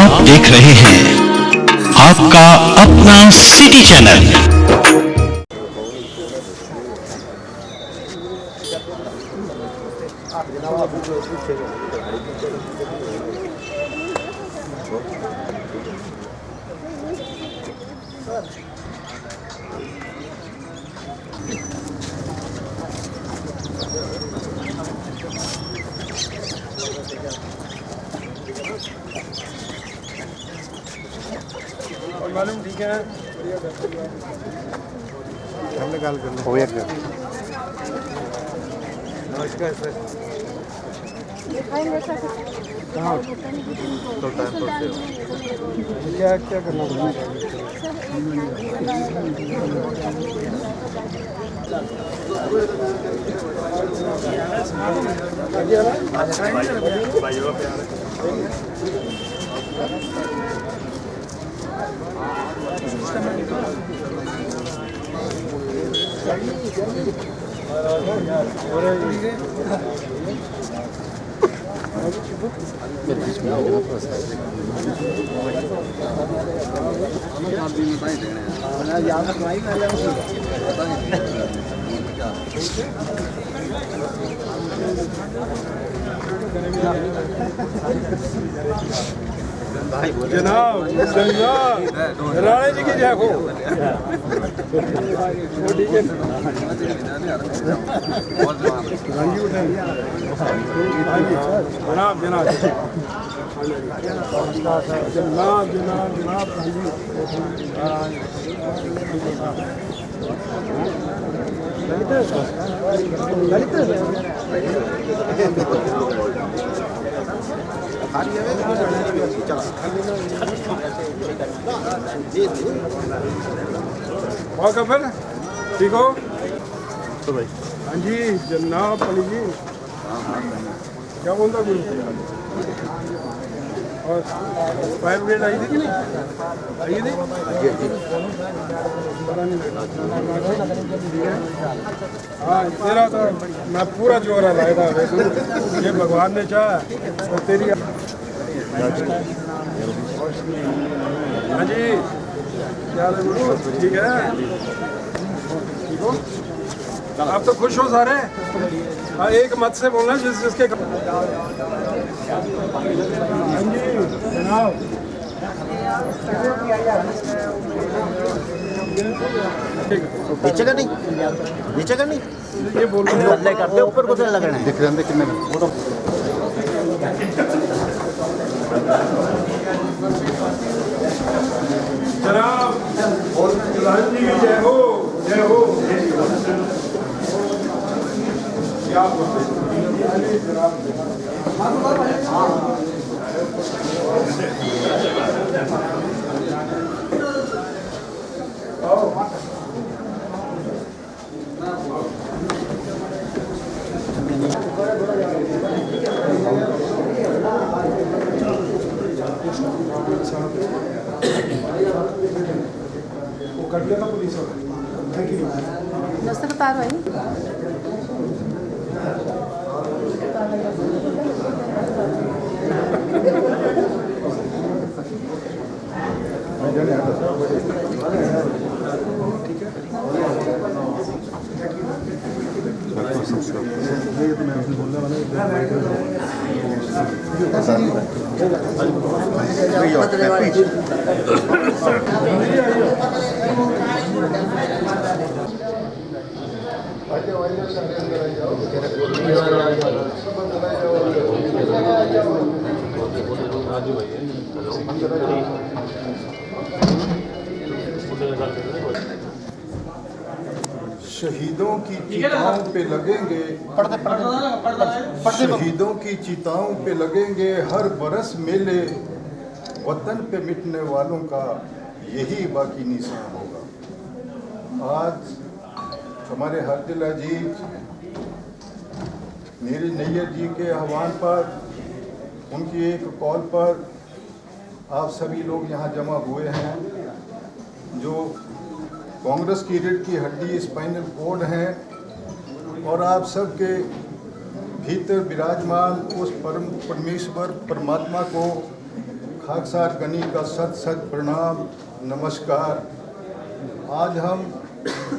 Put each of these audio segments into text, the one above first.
आप देख रहे हैं आपका अपना सिटी चैनल। मालूम ठीक है हमने गल कर हो गया। नमस्कार सर। कहाँ क्या क्या करना जनाब राणे जी की जय हो। जनाब जनाब जनाब जनाब जनाब फिर ठीक हो तो भाई। हाँ जी जनाब अली जी क्या बोलता गुरु और फायर ब्रिगेड आई थी कि नहीं आई थी पता नहीं। हाँ तेरा तो मैं पूरा जोर लाया था ये भगवान ने चाहा और तेरी। हाँ जी क्या है गुरु ठीक है ठीक हो आप तो खुश हो सारे। हाँ एक मत से बोलना जिसके हाँ जी जनाब नीचे का नहीं नीचे का नहीं ये बोलो बदले करते ऊपर को लगना है दिख रहे कितने जनाब प्रधान जी की जय हो जय हो। क्या वो कर लिया था पुलिस दस्तक उतारो है शहीदों की चिताओं पे लगेंगे शहीदों की चिताओं पे लगेंगे हर बरस मेले वतन पे मिटने वालों का यही बाकी निशान होगा। आज हमारे हरदिल अजीज मेरी नैयर जी के आह्वान पर उनकी एक कॉल पर आप सभी लोग यहाँ जमा हुए हैं जो कांग्रेस की रीढ़ की हड्डी स्पाइनल कोड हैं और आप सबके भीतर विराजमान उस परम परमेश्वर परमात्मा को खाकसार गनी का सत सत प्रणाम नमस्कार। आज हम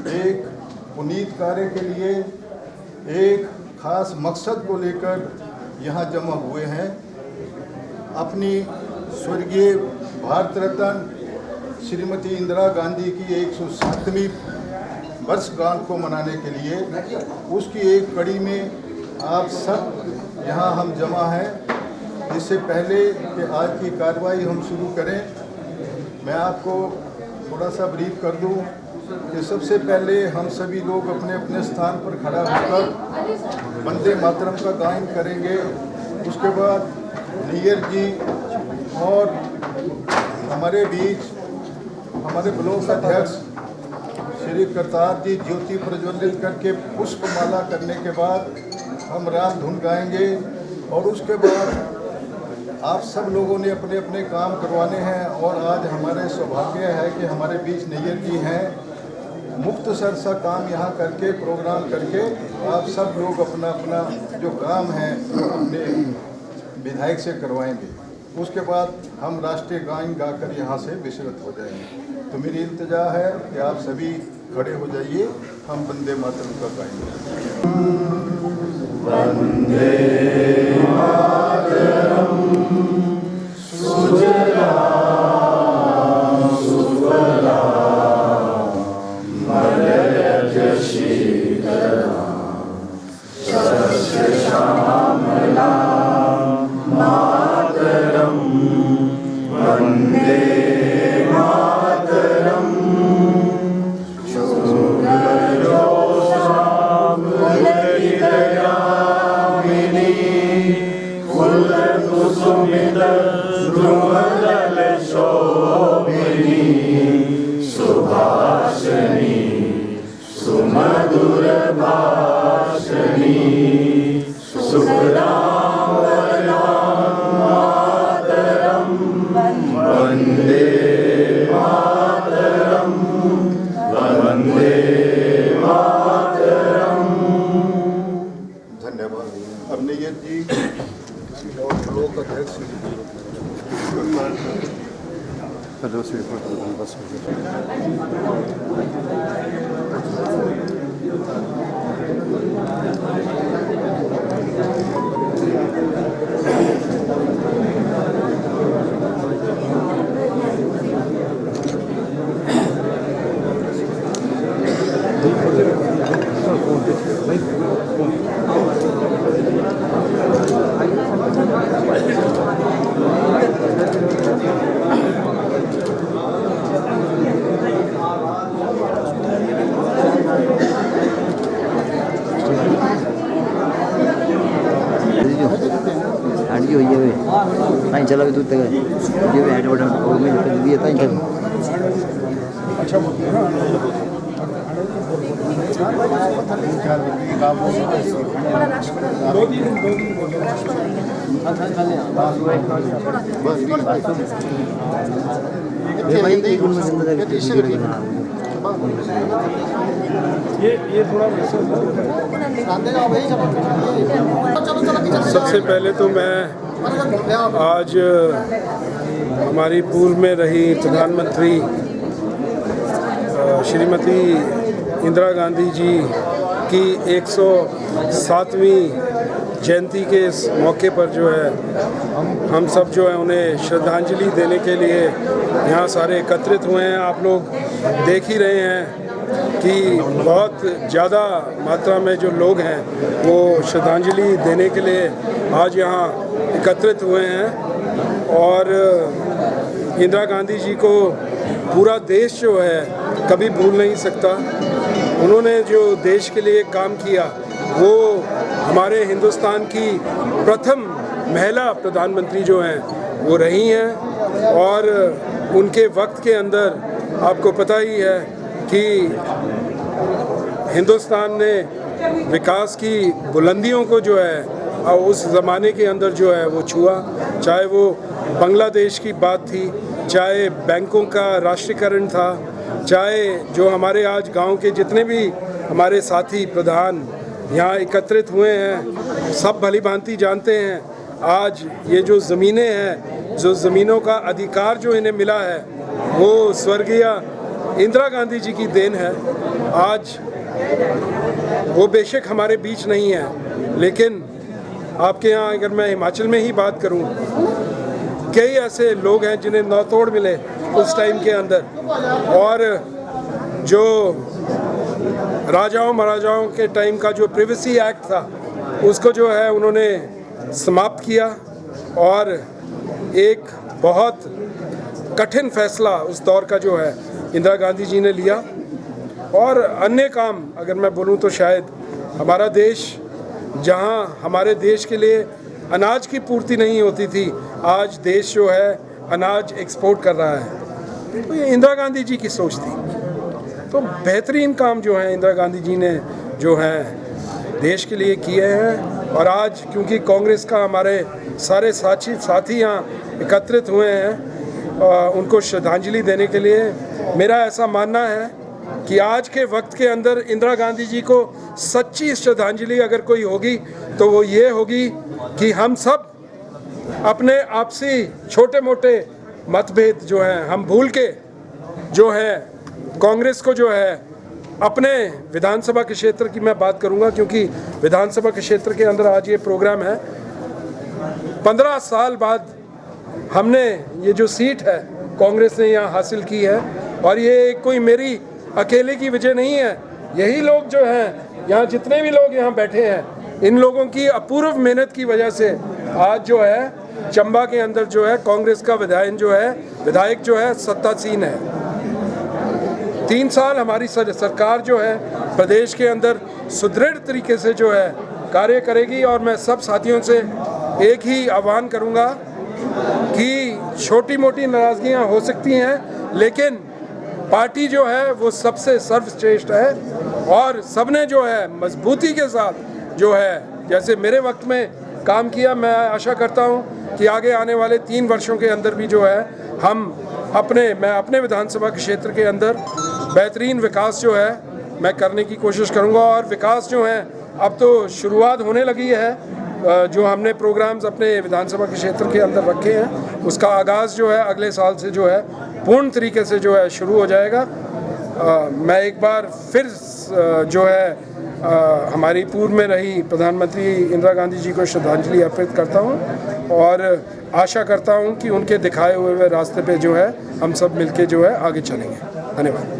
एक पुनीत कार्य के लिए एक खास मकसद को लेकर यहाँ जमा हुए हैं। अपनी स्वर्गीय भारत रत्न श्रीमती इंदिरा गांधी की 107वीं वर्षगांठ को मनाने के लिए उसकी एक कड़ी में आप सब यहाँ हम जमा हैं। इससे पहले कि आज की कार्रवाई हम शुरू करें, मैं आपको थोड़ा सा ब्रीफ कर दूं कि सबसे पहले हम सभी लोग अपने अपने स्थान पर खड़ा होकर वंदे मातरम का गायन करेंगे। उसके बाद नैयर जी और हमारे बीच हमारे ब्लॉक अध्यक्ष श्री करतार जी ज्योति प्रज्वलित करके पुष्पमाला करने के बाद हम राम धुन गाएंगे और उसके बाद आप सब लोगों ने अपने अपने काम करवाने हैं। और आज हमारे सौभाग्य है कि हमारे बीच नैयर जी हैं, मुख्तसर सा काम यहाँ करके प्रोग्राम करके आप सब लोग अपना अपना जो काम है अपने विधायक से करवाएंगे। उसके बाद हम राष्ट्रीय गान गाकर यहाँ से विचलित हो जाएंगे। तो मेरी इल्तिजा है कि आप सभी खड़े हो जाइए, हम वंदे मातरम का गाएंगे। वंदे मातरम सुजलां सुफलां मलयज शीतलां शस्य श्यामलां मातरम वंदे मातरम सुभाषिणी सुमधुर भाषिणी सुखदां मातरम वंदे मातरम वंदे मातरम। धन्यवाद। अब नैयर जी और ब्लॉक अध्यक्ष जी हुई है ताई चला भी दूध तक ये भी हेड बटन और में दिए ताई चल। अच्छा ये थोड़ा सबसे पहले तो मैं आज हमारी पूर्व में रही प्रधानमंत्री श्रीमती इंदिरा गांधी जी की 107वीं जयंती के इस मौके पर जो है हम सब जो है उन्हें श्रद्धांजलि देने के लिए यहाँ सारे एकत्रित हुए हैं। आप लोग देख ही रहे हैं कि बहुत ज़्यादा मात्रा में जो लोग हैं वो श्रद्धांजलि देने के लिए आज यहाँ एकत्रित हुए हैं। और इंदिरा गांधी जी को पूरा देश जो है कभी भूल नहीं सकता। उन्होंने जो देश के लिए काम किया वो हमारे हिंदुस्तान की प्रथम महिला प्रधानमंत्री जो हैं वो रही हैं। और उनके वक्त के अंदर आपको पता ही है कि हिंदुस्तान ने विकास की बुलंदियों को जो है उस ज़माने के अंदर जो है वो छुआ। चाहे वो बांग्लादेश की बात थी, चाहे बैंकों का राष्ट्रीयकरण था, चाहे जो हमारे आज गांव के जितने भी हमारे साथी प्रधान यहाँ एकत्रित हुए हैं, सब भली भांति जानते हैं आज ये जो ज़मीनें हैं, जो ज़मीनों का अधिकार जो इन्हें मिला है, वो स्वर्गीय इंदिरा गांधी जी की देन है। आज वो बेशक हमारे बीच नहीं है, लेकिन आपके यहाँ अगर मैं हिमाचल में ही बात करूँ, कई ऐसे लोग हैं जिन्हें नौतोड़ मिले उस टाइम के अंदर, और जो राजाओं महाराजाओं के टाइम का जो प्रिवेसी एक्ट था उसको जो है उन्होंने समाप्त किया, और एक बहुत कठिन फैसला उस दौर का जो है इंदिरा गांधी जी ने लिया। और अन्य काम अगर मैं बोलूं तो शायद हमारा देश, जहां हमारे देश के लिए अनाज की पूर्ति नहीं होती थी, आज देश जो है अनाज एक्सपोर्ट कर रहा है। तो ये इंदिरा गांधी जी की सोच थी। तो बेहतरीन काम जो है इंदिरा गांधी जी ने जो है देश के लिए किए हैं। और आज क्योंकि कांग्रेस का हमारे सारे साथी यहाँ एकत्रित हुए हैं उनको श्रद्धांजलि देने के लिए, मेरा ऐसा मानना है कि आज के वक्त के अंदर इंदिरा गांधी जी को सच्ची श्रद्धांजलि अगर कोई होगी तो वो ये होगी कि हम सब अपने आपसी छोटे मोटे मतभेद जो हैं हम भूल के जो है कांग्रेस को जो है अपने विधानसभा के क्षेत्र की मैं बात करूंगा, क्योंकि विधानसभा के क्षेत्र के अंदर आज ये प्रोग्राम है। 15 साल बाद हमने ये जो सीट है कांग्रेस ने यहाँ हासिल की है, और ये कोई मेरी अकेले की वजह नहीं है। यही लोग जो हैं यहाँ, जितने भी लोग यहाँ बैठे हैं, इन लोगों की अपूर्व मेहनत की वजह से आज जो है चंबा के अंदर जो है कांग्रेस का विधायक जो है सत्तासीन है। 3 साल हमारी सरकार जो है प्रदेश के अंदर सुदृढ़ तरीके से जो है कार्य करेगी। और मैं सब साथियों से एक ही आह्वान करूंगा कि छोटी मोटी नाराज़गियां हो सकती हैं, लेकिन पार्टी जो है वो सबसे सर्वश्रेष्ठ है, और सबने जो है मजबूती के साथ जो है जैसे मेरे वक्त में काम किया, मैं आशा करता हूं कि आगे आने वाले 3 वर्षों के अंदर भी जो है मैं अपने विधानसभा के क्षेत्र के अंदर बेहतरीन विकास जो है मैं करने की कोशिश करूंगा। और विकास जो है अब तो शुरुआत होने लगी है। जो हमने प्रोग्राम्स अपने विधानसभा के क्षेत्र के अंदर रखे हैं उसका आगाज़ जो है अगले साल से जो है पूर्ण तरीके से जो है शुरू हो जाएगा। मैं एक बार फिर जो है हमारी पूर्व में रही प्रधानमंत्री इंदिरा गांधी जी को श्रद्धांजलि अर्पित करता हूं, और आशा करता हूं कि उनके दिखाए हुए रास्ते पे जो है हम सब मिलके जो है आगे चलेंगे। धन्यवाद।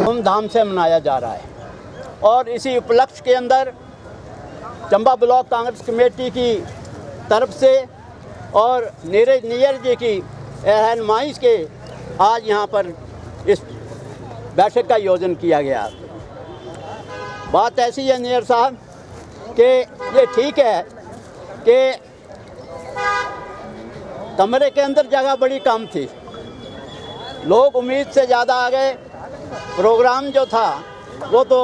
धूमधाम से मनाया जा रहा है, और इसी उपलक्ष्य के अंदर चंबा ब्लॉक कांग्रेस कमेटी की तरफ से और नीरज नैयर जी की रहनुमाई के आज यहाँ पर इस बैठक का आयोजन किया गया। बात ऐसी है नैयर साहब कि ये ठीक है कि कमरे के अंदर जगह बड़ी कम थी, लोग उम्मीद से ज़्यादा आ गए। प्रोग्राम जो था वो तो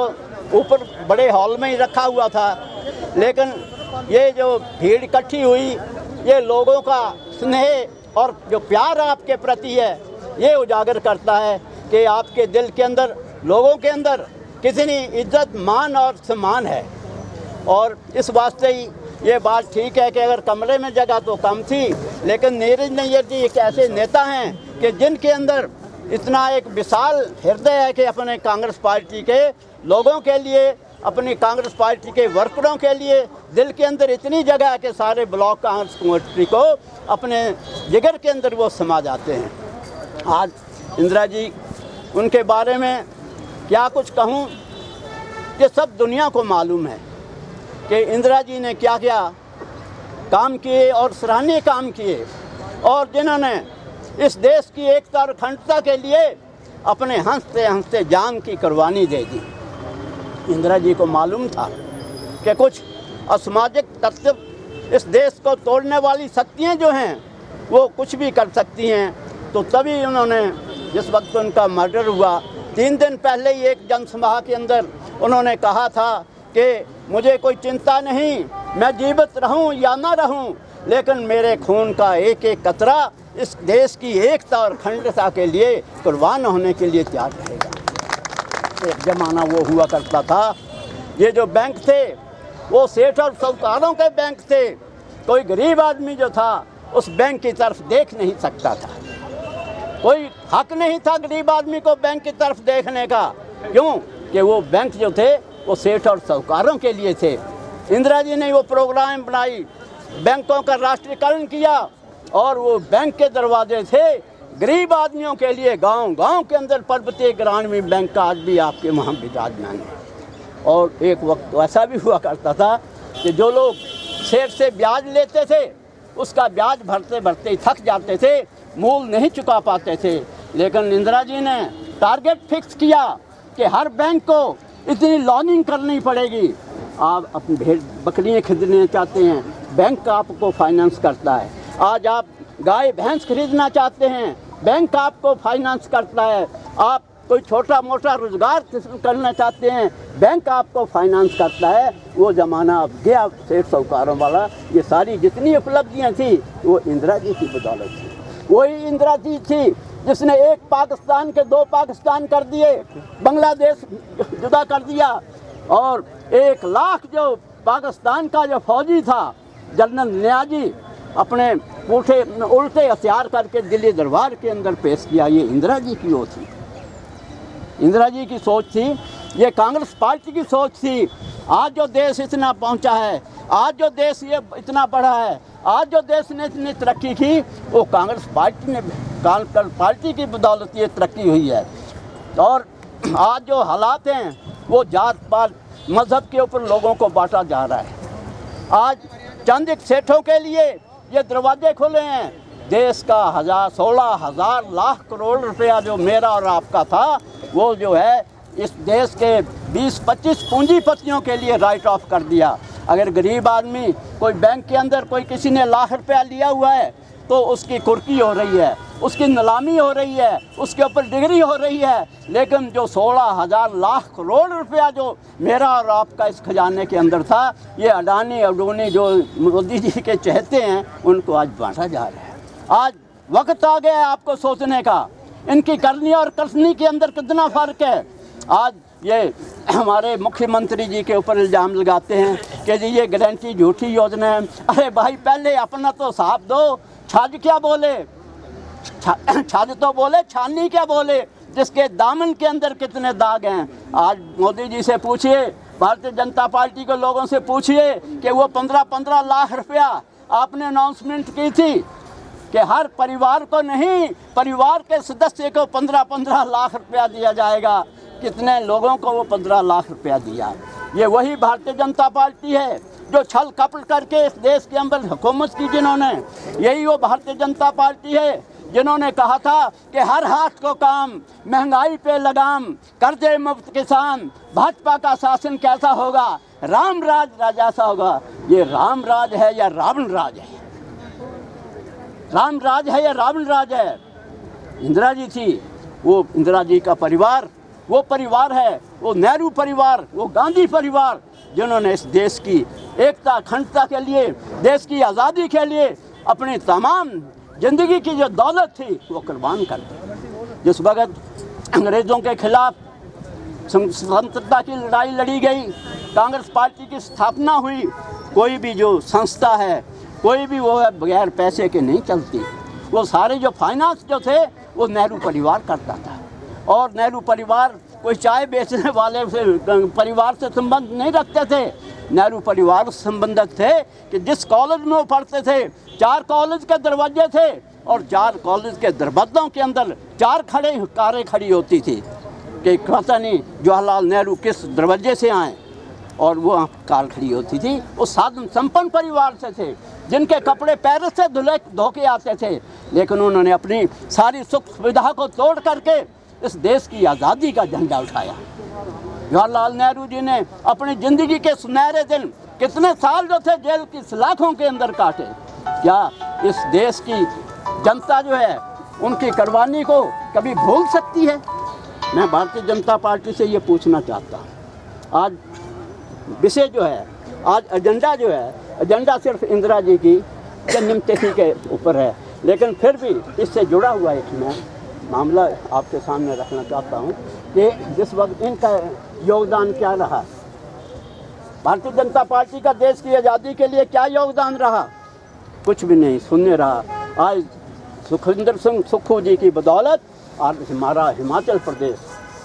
ऊपर बड़े हॉल में ही रखा हुआ था, लेकिन ये जो भीड़ इकट्ठी हुई, ये लोगों का स्नेह और जो प्यार आपके प्रति है ये उजागर करता है कि आपके दिल के अंदर, लोगों के अंदर कितनी इज्जत, मान और सम्मान है। और इस वास्ते ही ये बात ठीक है कि अगर कमरे में जगह तो कम थी, लेकिन नीरज नैयर जी एक ऐसे नेता हैं कि जिनके अंदर इतना एक विशाल हृदय है कि अपने कांग्रेस पार्टी के लोगों के लिए, अपनी कांग्रेस पार्टी के वर्करों के लिए दिल के अंदर इतनी जगह है कि सारे ब्लॉक कांग्रेस कमेटी को अपने जिगर के अंदर वो समा जाते हैं। आज इंदिरा जी, उनके बारे में क्या कुछ कहूँ कि सब दुनिया को मालूम है कि इंदिरा जी ने क्या क्या काम किए और सराहनीय काम किए, और जिन्होंने इस देश की एकता और अखंडता के लिए अपने हंसते हंसते जान की कुर्बानी दे दी। इंदिरा जी को मालूम था कि कुछ असामाजिक तत्व इस देश को तोड़ने वाली शक्तियाँ जो हैं वो कुछ भी कर सकती हैं, तो तभी उन्होंने, जिस वक्त उनका मर्डर हुआ 3 दिन पहले ही एक जनसभा के अंदर उन्होंने कहा था कि मुझे कोई चिंता नहीं, मैं जीवित रहूं या ना रहूं, लेकिन मेरे खून का एक एक कतरा इस देश की एकता और अखंडता के लिए कुर्बान होने के लिए तैयार रहेगा। एक ज़माना वो हुआ करता था, ये जो बैंक थे वो सेठ और साहूकारों के बैंक थे। कोई गरीब आदमी जो था उस बैंक की तरफ देख नहीं सकता था, कोई हक नहीं था गरीब आदमी को बैंक की तरफ देखने का। क्यों? कि वो बैंक जो थे वो सेठ और साहूकारों के लिए थे। इंदिरा जी ने वो प्रोग्राम बनाई, बैंकों का राष्ट्रीयकरण किया, और वो बैंक के दरवाजे थे गरीब आदमियों के लिए। गांव-गांव के अंदर पर्वतीय ग्रामीण बैंक का आज भी आपके वहाँ विराजमान है। और एक वक्त ऐसा भी हुआ करता था कि जो लोग सेठ से ब्याज लेते थे उसका ब्याज भरते भरते ही थक जाते थे, मूल नहीं चुका पाते थे। लेकिन इंदिरा जी ने टारगेट फिक्स किया कि हर बैंक को इतनी लोनिंग करनी पड़ेगी। आप अपनी भेड़ बकरियाँ खरीदना चाहते हैं, बैंक आपको फाइनेंस करता है। आज आप गाय भैंस खरीदना चाहते हैं, बैंक आपको फाइनेंस करता है। आप कोई छोटा मोटा रोजगार करना चाहते हैं, बैंक आपको फाइनेंस करता है। वो ज़माना अब गया सेठ साहूकारों वाला। ये सारी जितनी उपलब्धियाँ थी वो इंदिरा जी की बदौलत थी। वही इंदिरा जी थी जिसने एक पाकिस्तान के 2 पाकिस्तान कर दिए, बांग्लादेश जुदा कर दिया, और 1 लाख जो पाकिस्तान का जो फौजी था जनरल नियाजी अपने उल्टे हथियार करके दिल्ली दरबार के अंदर पेश किया। ये इंदिरा जी की वो थी, इंदिरा जी की सोच थी, ये कांग्रेस पार्टी की सोच थी। आज जो देश इतना पहुंचा है, आज जो देश ये इतना बढ़ा है, आज जो देश ने इतनी तरक्की की, वो कांग्रेस पार्टी की बदौलत ये तरक्की हुई है। और आज जो हालात हैं वो जात पात मज़हब के ऊपर लोगों को बांटा जा रहा है। आज चंद एक सेठों के लिए ये दरवाजे खुले हैं। देश का 16,000 लाख करोड़ रुपया जो मेरा और आपका था, वो जो है इस देश के 20-25 पूंजीपतियों के लिए राइट ऑफ कर दिया। अगर गरीब आदमी कोई बैंक के अंदर कोई किसी ने लाख रुपया लिया हुआ है तो उसकी कुर्की हो रही है, उसकी नीलामी हो रही है, उसके ऊपर डिग्री हो रही है। लेकिन जो 16,000 लाख करोड़ रुपया जो मेरा और आपका इस खजाने के अंदर था, ये अडानी अडूनी जो मोदी जी के चहेते हैं उनको आज बांटा जा रहा है। आज वक्त आ गया है आपको सोचने का, इनकी करनी और कसनी के अंदर कितना फ़र्क है। आज ये हमारे मुख्यमंत्री जी के ऊपर इल्ज़ाम लगाते हैं कि जी ये गारंटी झूठी योजना है। अरे भाई पहले अपना तो साफ दो, छाज क्या बोले, छाज तो बोले, छानी क्या बोले, जिसके दामन के अंदर कितने दाग हैं। आज मोदी जी से पूछिए, भारतीय जनता पार्टी के लोगों से पूछिए कि वो 15-15 लाख रुपया आपने अनाउंसमेंट की थी कि हर परिवार को नहीं, परिवार के सदस्य को 15-15 लाख रुपया दिया जाएगा। कितने लोगों को वो 15 लाख रुपया दिया? ये वही भारतीय जनता पार्टी है जो छल कपट करके इस देश के अंदर हुकूमत की जिन्होंने। यही वो भारतीय जनता पार्टी है जिन्होंने कहा था कि हर हाथ को काम, महंगाई पे लगाम, कर्जे मुफ्त किसान, भाजपा का शासन कैसा होगा, राम राज राजैसा होगा। ये राम राज है या रावण राज है? राम राज है या रावण राज है? इंदिरा जी थी, वो इंदिरा जी का परिवार वो परिवार है, वो नेहरू परिवार, वो गांधी परिवार, जिन्होंने इस देश की एकता अखंडता के लिए, देश की आज़ादी के लिए अपनी तमाम ज़िंदगी की जो दौलत थी वो कुर्बान कर दी। जिस वक्त अंग्रेज़ों के खिलाफ स्वतंत्रता की लड़ाई लड़ी गई, कांग्रेस पार्टी की स्थापना हुई, कोई भी जो संस्था है, कोई भी वो है बगैर पैसे के नहीं चलती। वो सारे जो फाइनेंस जो थे वो नेहरू परिवार करता था। और नेहरू परिवार कोई चाय बेचने वाले से परिवार से संबंध नहीं रखते थे। नेहरू परिवार से संबंधित थे कि जिस कॉलेज में वो पढ़ते थे 4 कॉलेज के दरवाजे थे और 4 कॉलेज के दरवाज़ों के अंदर 4 कारें खड़ी होती थी कि पता नहीं जवाहरलाल नेहरू किस दरवाजे से आए, और वो कार खड़ी होती थी। वो साधन संपन्न परिवार से थे जिनके कपड़े पैरों से धो के आते थे, लेकिन उन्होंने अपनी सारी सुख सुविधा को तोड़ करके इस देश की आज़ादी का झंडा उठाया। जवाहरलाल नेहरू जी ने अपनी ज़िंदगी के सुनहरे दिन कितने साल जो थे जेल की सलाखों के अंदर काटे। क्या इस देश की जनता जो है उनकी कुर्बानी को कभी भूल सकती है? मैं भारतीय जनता पार्टी से ये पूछना चाहता हूँ। आज विषय जो है, आज एजेंडा जो है, एजेंडा सिर्फ इंदिरा जी की जन्मतिथि के ऊपर है, लेकिन फिर भी इससे जुड़ा हुआ एक मैं मामला आपके सामने रखना चाहता हूँ कि जिस वक्त इनका योगदान क्या रहा, भारतीय जनता पार्टी का देश की आज़ादी के लिए क्या योगदान रहा? कुछ भी नहीं, शून्य रहा। आज सुखविंदर सिंह सुक्खू जी की बदौलत आज हमारा हिमाचल प्रदेश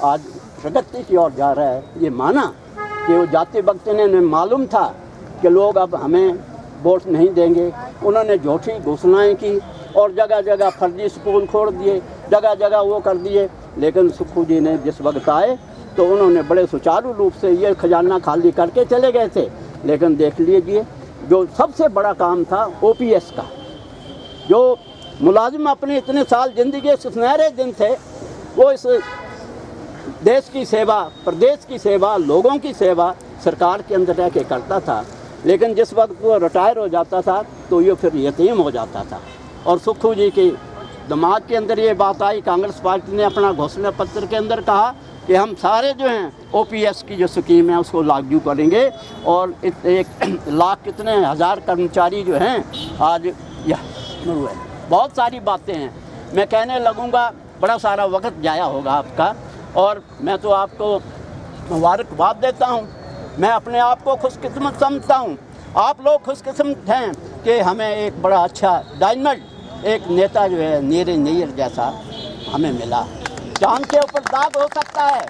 आज प्रगति की ओर जा रहा है। ये माना कि वो जाति वक्त ने मालूम था कि लोग अब हमें वोट नहीं देंगे, उन्होंने झूठी घोषणाएं की और जगह जगह फर्जी स्कूल खोल दिए, जगह जगह वो कर दिए। लेकिन सुक्खू जी ने जिस वक्त आए तो उन्होंने बड़े सुचारू रूप से ये खजाना खाली करके चले गए थे। लेकिन देख लीजिए, जो सबसे बड़ा काम था OPS का, जो मुलाजिम अपने इतने साल ज़िंदगी के सुनहरे दिन थे, वो इस देश की सेवा, प्रदेश की सेवा, लोगों की सेवा सरकार के अंदर रह के करता था। लेकिन जिस वक्त वो रिटायर हो जाता था तो ये फिर यतीम हो जाता था। और सुक्खू जी के दिमाग के अंदर ये बात आई, कांग्रेस पार्टी ने अपना घोषणा पत्र के अंदर कहा कि हम सारे जो हैं OPS की जो स्कीम है उसको लागू करेंगे और 1 लाख कितने हज़ार कर्मचारी जो हैं आज यह हुए। बहुत सारी बातें हैं, मैं कहने लगूँगा बड़ा सारा वक्त जाया होगा आपका, और मैं तो आपको मुबारकबाद देता हूँ। मैं अपने आप को खुशकिस्मत समझता हूँ। आप लोग खुशकिस्मत हैं कि हमें एक बड़ा अच्छा डायनामिक एक नेता जो है नीरे नैयर जैसा हमें मिला। चांद के ऊपर दाग हो सकता है,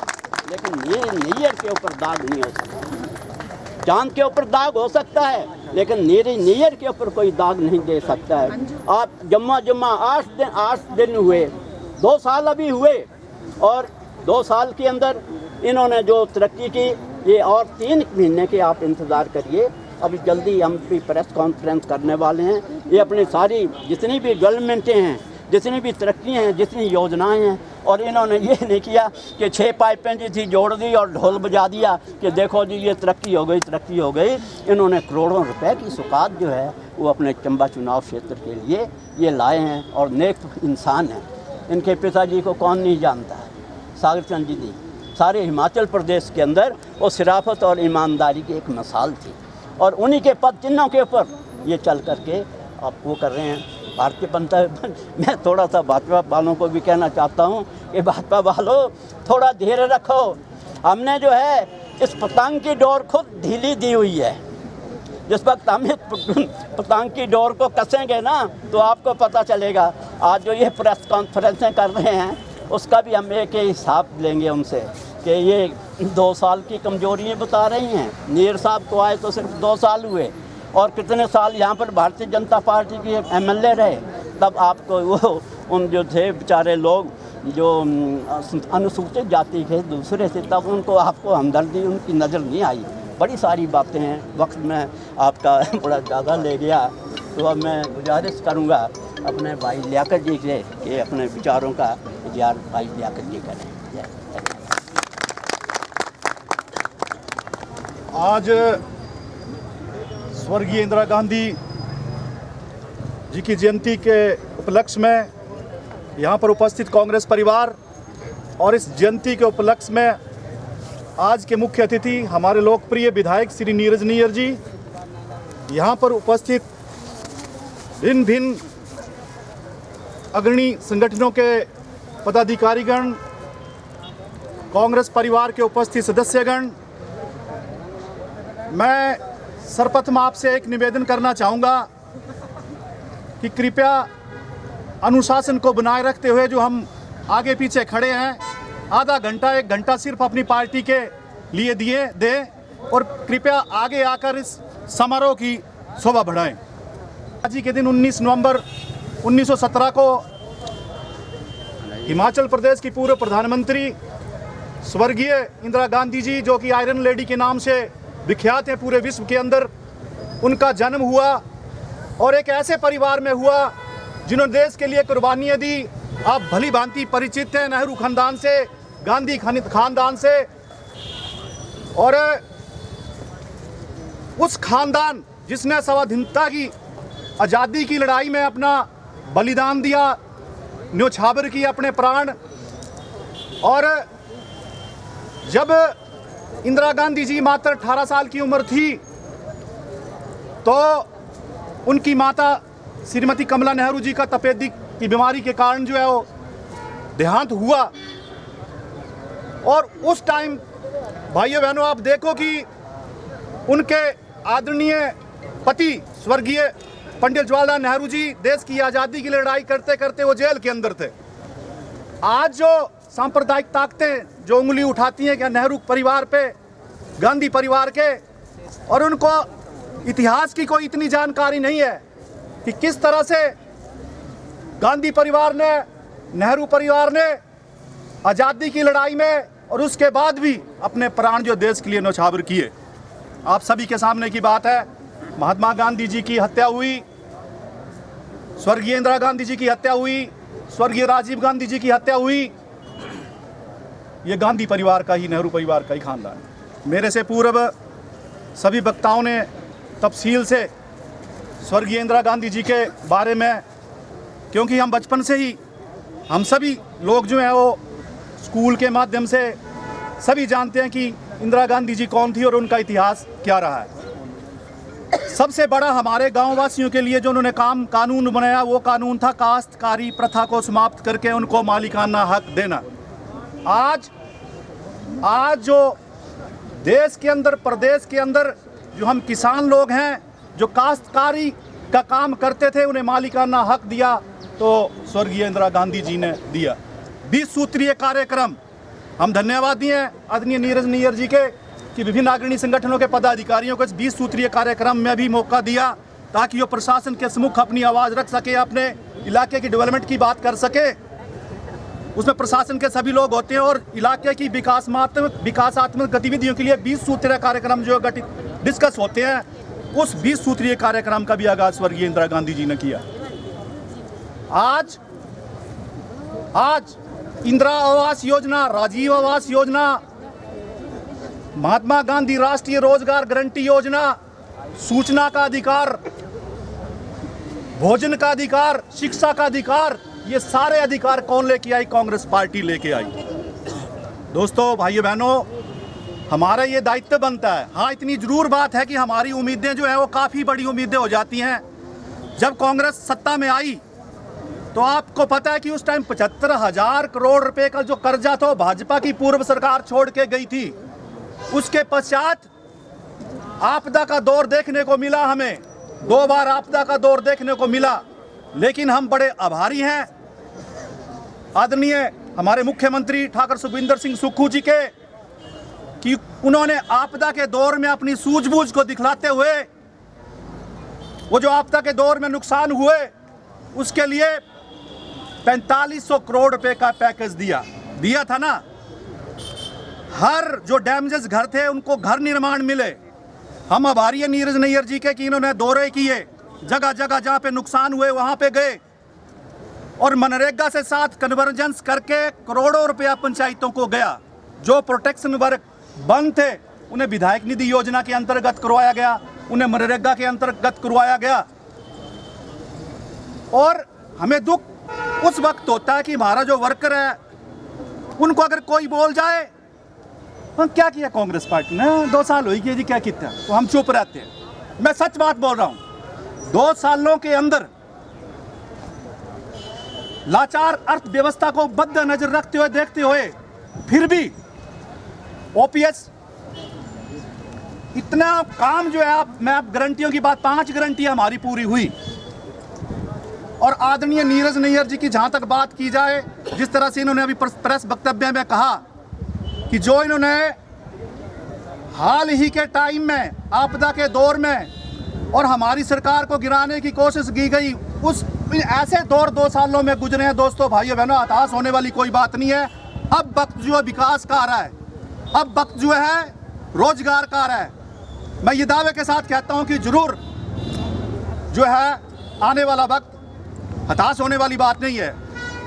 लेकिन नीरे नैयर के ऊपर दाग नहीं हो सकता। चांद के ऊपर दाग हो सकता है, लेकिन नीरे नैयर के ऊपर कोई दाग नहीं दे सकता है। आप जुम्मा 8 दिन हुए, 2 साल अभी हुए, और 2 साल के अंदर इन्होंने जो तरक्की की, ये और 3 महीने के आप इंतज़ार करिए। अभी जल्दी हम भी प्रेस कॉन्फ्रेंस करने वाले हैं। ये अपनी सारी जितनी भी डेवलपमेंटें हैं, जितनी भी तरक्कियाँ हैं, जितनी योजनाएं हैं, और इन्होंने ये नहीं किया कि 6 पाइपें जी थी जोड़ दी और ढोल बजा दिया कि देखो जी ये तरक्की हो गई, तरक्की हो गई। इन्होंने करोड़ों रुपए की सौगात जो है वो अपने चंबा चुनाव क्षेत्र के लिए ये लाए हैं, और नेक इंसान हैं। इनके पिताजी को कौन नहीं जानता है, सागर चंद जी। सारे हिमाचल प्रदेश के अंदर वो शराफत और ईमानदारी की एक मिसाल थी, और उन्हीं के पद चिन्हों के ऊपर ये चल करके आप वो कर रहे हैं भारतीय जनता। मैं थोड़ा सा भाजपा वालों को भी कहना चाहता हूँ कि भाजपा वालों थोड़ा धैर्य रखो। हमने जो है इस पतंग की डोर खुद ढीली दी हुई है। जिस वक्त हम इस पतंग की डोर को कसेंगे ना तो आपको पता चलेगा। आज जो ये प्रेस कॉन्फ्रेंसें कर रहे हैं उसका भी हम एक ही हिसाब लेंगे उनसे कि ये 2 साल की कमजोरियाँ बता रही हैं। नीर साहब को आए तो सिर्फ 2 साल हुए, और कितने साल यहाँ पर भारतीय जनता पार्टी के MLA रहे। तब आपको वो उन जो थे बेचारे लोग जो अनुसूचित जाति के दूसरे से, तब उनको आपको हमदर्दी उनकी नज़र नहीं आई। बड़ी सारी बातें हैं, वक्त में आपका बड़ा ज़्यादा ले गया, तो अब मैं गुजारिश करूँगा अपने भाई लियाकत जी से कि अपने विचारों का इजहार भाई लियाकत जी करें। आज स्वर्गीय इंदिरा गांधी जी की जयंती के उपलक्ष्य में यहाँ पर उपस्थित कांग्रेस परिवार और इस जयंती के उपलक्ष्य में आज के मुख्य अतिथि हमारे लोकप्रिय विधायक श्री नीरज नैयर जी, यहाँ पर उपस्थित भिन्न भिन्न अग्रणी संगठनों के पदाधिकारीगण, कांग्रेस परिवार के उपस्थित सदस्यगण, मैं सर्वप्रथम आपसे एक निवेदन करना चाहूँगा कि कृपया अनुशासन को बनाए रखते हुए जो हम आगे पीछे खड़े हैं, आधा घंटा 1 घंटा सिर्फ अपनी पार्टी के लिए दिए दें और कृपया आगे आकर इस समारोह की शोभा बढ़ाएं। आज ही के दिन 19 नवंबर 1917 को हिमाचल प्रदेश की पूर्व प्रधानमंत्री स्वर्गीय इंदिरा गांधी जी, जो कि आयरन लेडी के नाम से विख्यात हैं पूरे विश्व के अंदर, उनका जन्म हुआ और एक ऐसे परिवार में हुआ जिन्होंने देश के लिए कुर्बानियाँ दी। आप भली भांति परिचित हैं नेहरू खानदान से, गांधी खानदान से, और उस खानदान जिसने स्वाधीनता की आज़ादी की लड़ाई में अपना बलिदान दिया, न्योछावर किए अपने प्राण। और जब इंदिरा गांधी जी मात्र 18 साल की उम्र थी तो उनकी माता श्रीमती कमला नेहरू जी का तपेदिक की बीमारी के कारण जो है वो देहांत हुआ। और उस टाइम भाइयों बहनों आप देखो कि उनके आदरणीय पति स्वर्गीय पंडित जवाहरलाल नेहरू जी देश की आज़ादी की लड़ाई करते करते वो जेल के अंदर थे। आज जो सांप्रदायिक ताकतें जो उंगली उठाती हैं क्या नेहरू परिवार पे, गांधी परिवार के, और उनको इतिहास की कोई इतनी जानकारी नहीं है कि किस तरह से गांधी परिवार ने, नेहरू परिवार ने आज़ादी की लड़ाई में और उसके बाद भी अपने प्राण जो देश के लिए न्योछावर किए। आप सभी के सामने की बात है, महात्मा गांधी जी की हत्या हुई, स्वर्गीय इंदिरा गांधी जी की हत्या हुई, स्वर्गीय राजीव गांधी जी की हत्या हुई। ये गांधी परिवार का ही, नेहरू परिवार का ही खानदान है। मेरे से पूर्व सभी वक्ताओं ने तफसील से स्वर्गीय इंदिरा गांधी जी के बारे में, क्योंकि हम बचपन से ही, हम सभी लोग जो हैं वो स्कूल के माध्यम से सभी जानते हैं कि इंदिरा गांधी जी कौन थी और उनका इतिहास क्या रहा है। सबसे बड़ा हमारे गांव वासियों के लिए जो उन्होंने कानून बनाया वो कानून था काश्तकारी प्रथा को समाप्त करके उनको मालिकाना हक देना। आज जो देश के अंदर, प्रदेश के अंदर जो हम किसान लोग हैं जो काश्तकारी का काम करते थे, उन्हें मालिकाना हक दिया तो स्वर्गीय इंदिरा गांधी जी ने दिया। 20 सूत्रीय कार्यक्रम, हम धन्यवाद दिए आदरणीय नीरज नैयर जी के कि विभिन्न अग्रणी संगठनों के पदाधिकारियों को इस 20 सूत्रीय कार्यक्रम में भी मौका दिया ताकि वो प्रशासन के सम्मुख अपनी आवाज़ रख सके, अपने इलाके की डेवलपमेंट की बात कर सके। उसमें प्रशासन के सभी लोग होते हैं और इलाके की विकासात्मक गतिविधियों के लिए 20 सूत्रीय कार्यक्रम जो गठित डिस्कस होते हैं, उस 20 सूत्रीय कार्यक्रम का भी आगाज स्वर्गीय इंदिरा गांधी जी ने किया। आज इंदिरा आवास योजना, राजीव आवास योजना, महात्मा गांधी राष्ट्रीय रोजगार गारंटी योजना, सूचना का अधिकार, भोजन का अधिकार, शिक्षा का अधिकार, ये सारे अधिकार कौन लेके आई? कांग्रेस पार्टी लेके आई। दोस्तों, भाइयों बहनों, हमारा ये दायित्व बनता है। हाँ, इतनी जरूर बात है कि हमारी उम्मीदें जो है वो काफ़ी बड़ी उम्मीदें हो जाती हैं। जब कांग्रेस सत्ता में आई तो आपको पता है कि उस टाइम 75,000 करोड़ रुपए का जो कर्जा था भाजपा की पूर्व सरकार छोड़ के गई थी। उसके पश्चात आपदा का दौर देखने को मिला, हमें 2 बार आपदा का दौर देखने को मिला, लेकिन हम बड़े आभारी हैं आदरणीय हमारे मुख्यमंत्री ठाकुर सुखविंदर सिंह सुक्खू जी के कि उन्होंने आपदा के दौर में अपनी सूझबूझ को दिखलाते हुए वो जो आपदा के दौर में नुकसान हुए उसके लिए 4500 करोड़ रुपए का पैकेज दिया था ना। हर जो डैमेजेस घर थे उनको घर निर्माण मिले। हम आभारी हैं नीरज नैयर जी के कि इन्होंने दौरे किए, जगह जगह जहाँ पे नुकसान हुए वहाँ पे गए और मनरेगा से साथ कन्वर्जेंस करके करोड़ों रुपया पंचायतों को गया। जो प्रोटेक्शन वर्क बंद थे उन्हें विधायक निधि योजना के अंतर्गत करवाया गया, उन्हें मनरेगा के अंतर्गत करवाया गया। और हमें दुख उस वक्त होता है कि हमारा जो वर्कर है उनको अगर कोई बोल जाए तो क्या किया कांग्रेस पार्टी ने, 2 साल हुई जी क्या किया, तो हम चुप रहते हैं। मैं सच बात बोल रहा हूं। 2 सालों के अंदर लाचार अर्थव्यवस्था को मद्देनजर रखते हुए, देखते हुए, फिर भी ओपीएस इतना काम जो है, मैं आप गारंटियों की बात, 5 गारंटियां हमारी पूरी हुई और आदरणीय नीरज नैयर जी की जहाँ तक बात की जाए, जिस तरह से इन्होंने अभी प्रेस वक्तव्य में कहा कि जो इन्होंने हाल ही के टाइम में आपदा के दौर में और हमारी सरकार को गिराने की कोशिश की गई, उस ऐसे दौर 2 सालों में गुजरे हैं दोस्तों, भाइयों बहनों, हताश होने वाली कोई बात नहीं है। अब वक्त जो है विकास का आ रहा है, अब वक्त जो है रोजगार का आ रहा है। मैं ये दावे के साथ कहता हूँ कि जरूर जो है आने वाला वक्त हताश होने वाली बात नहीं है,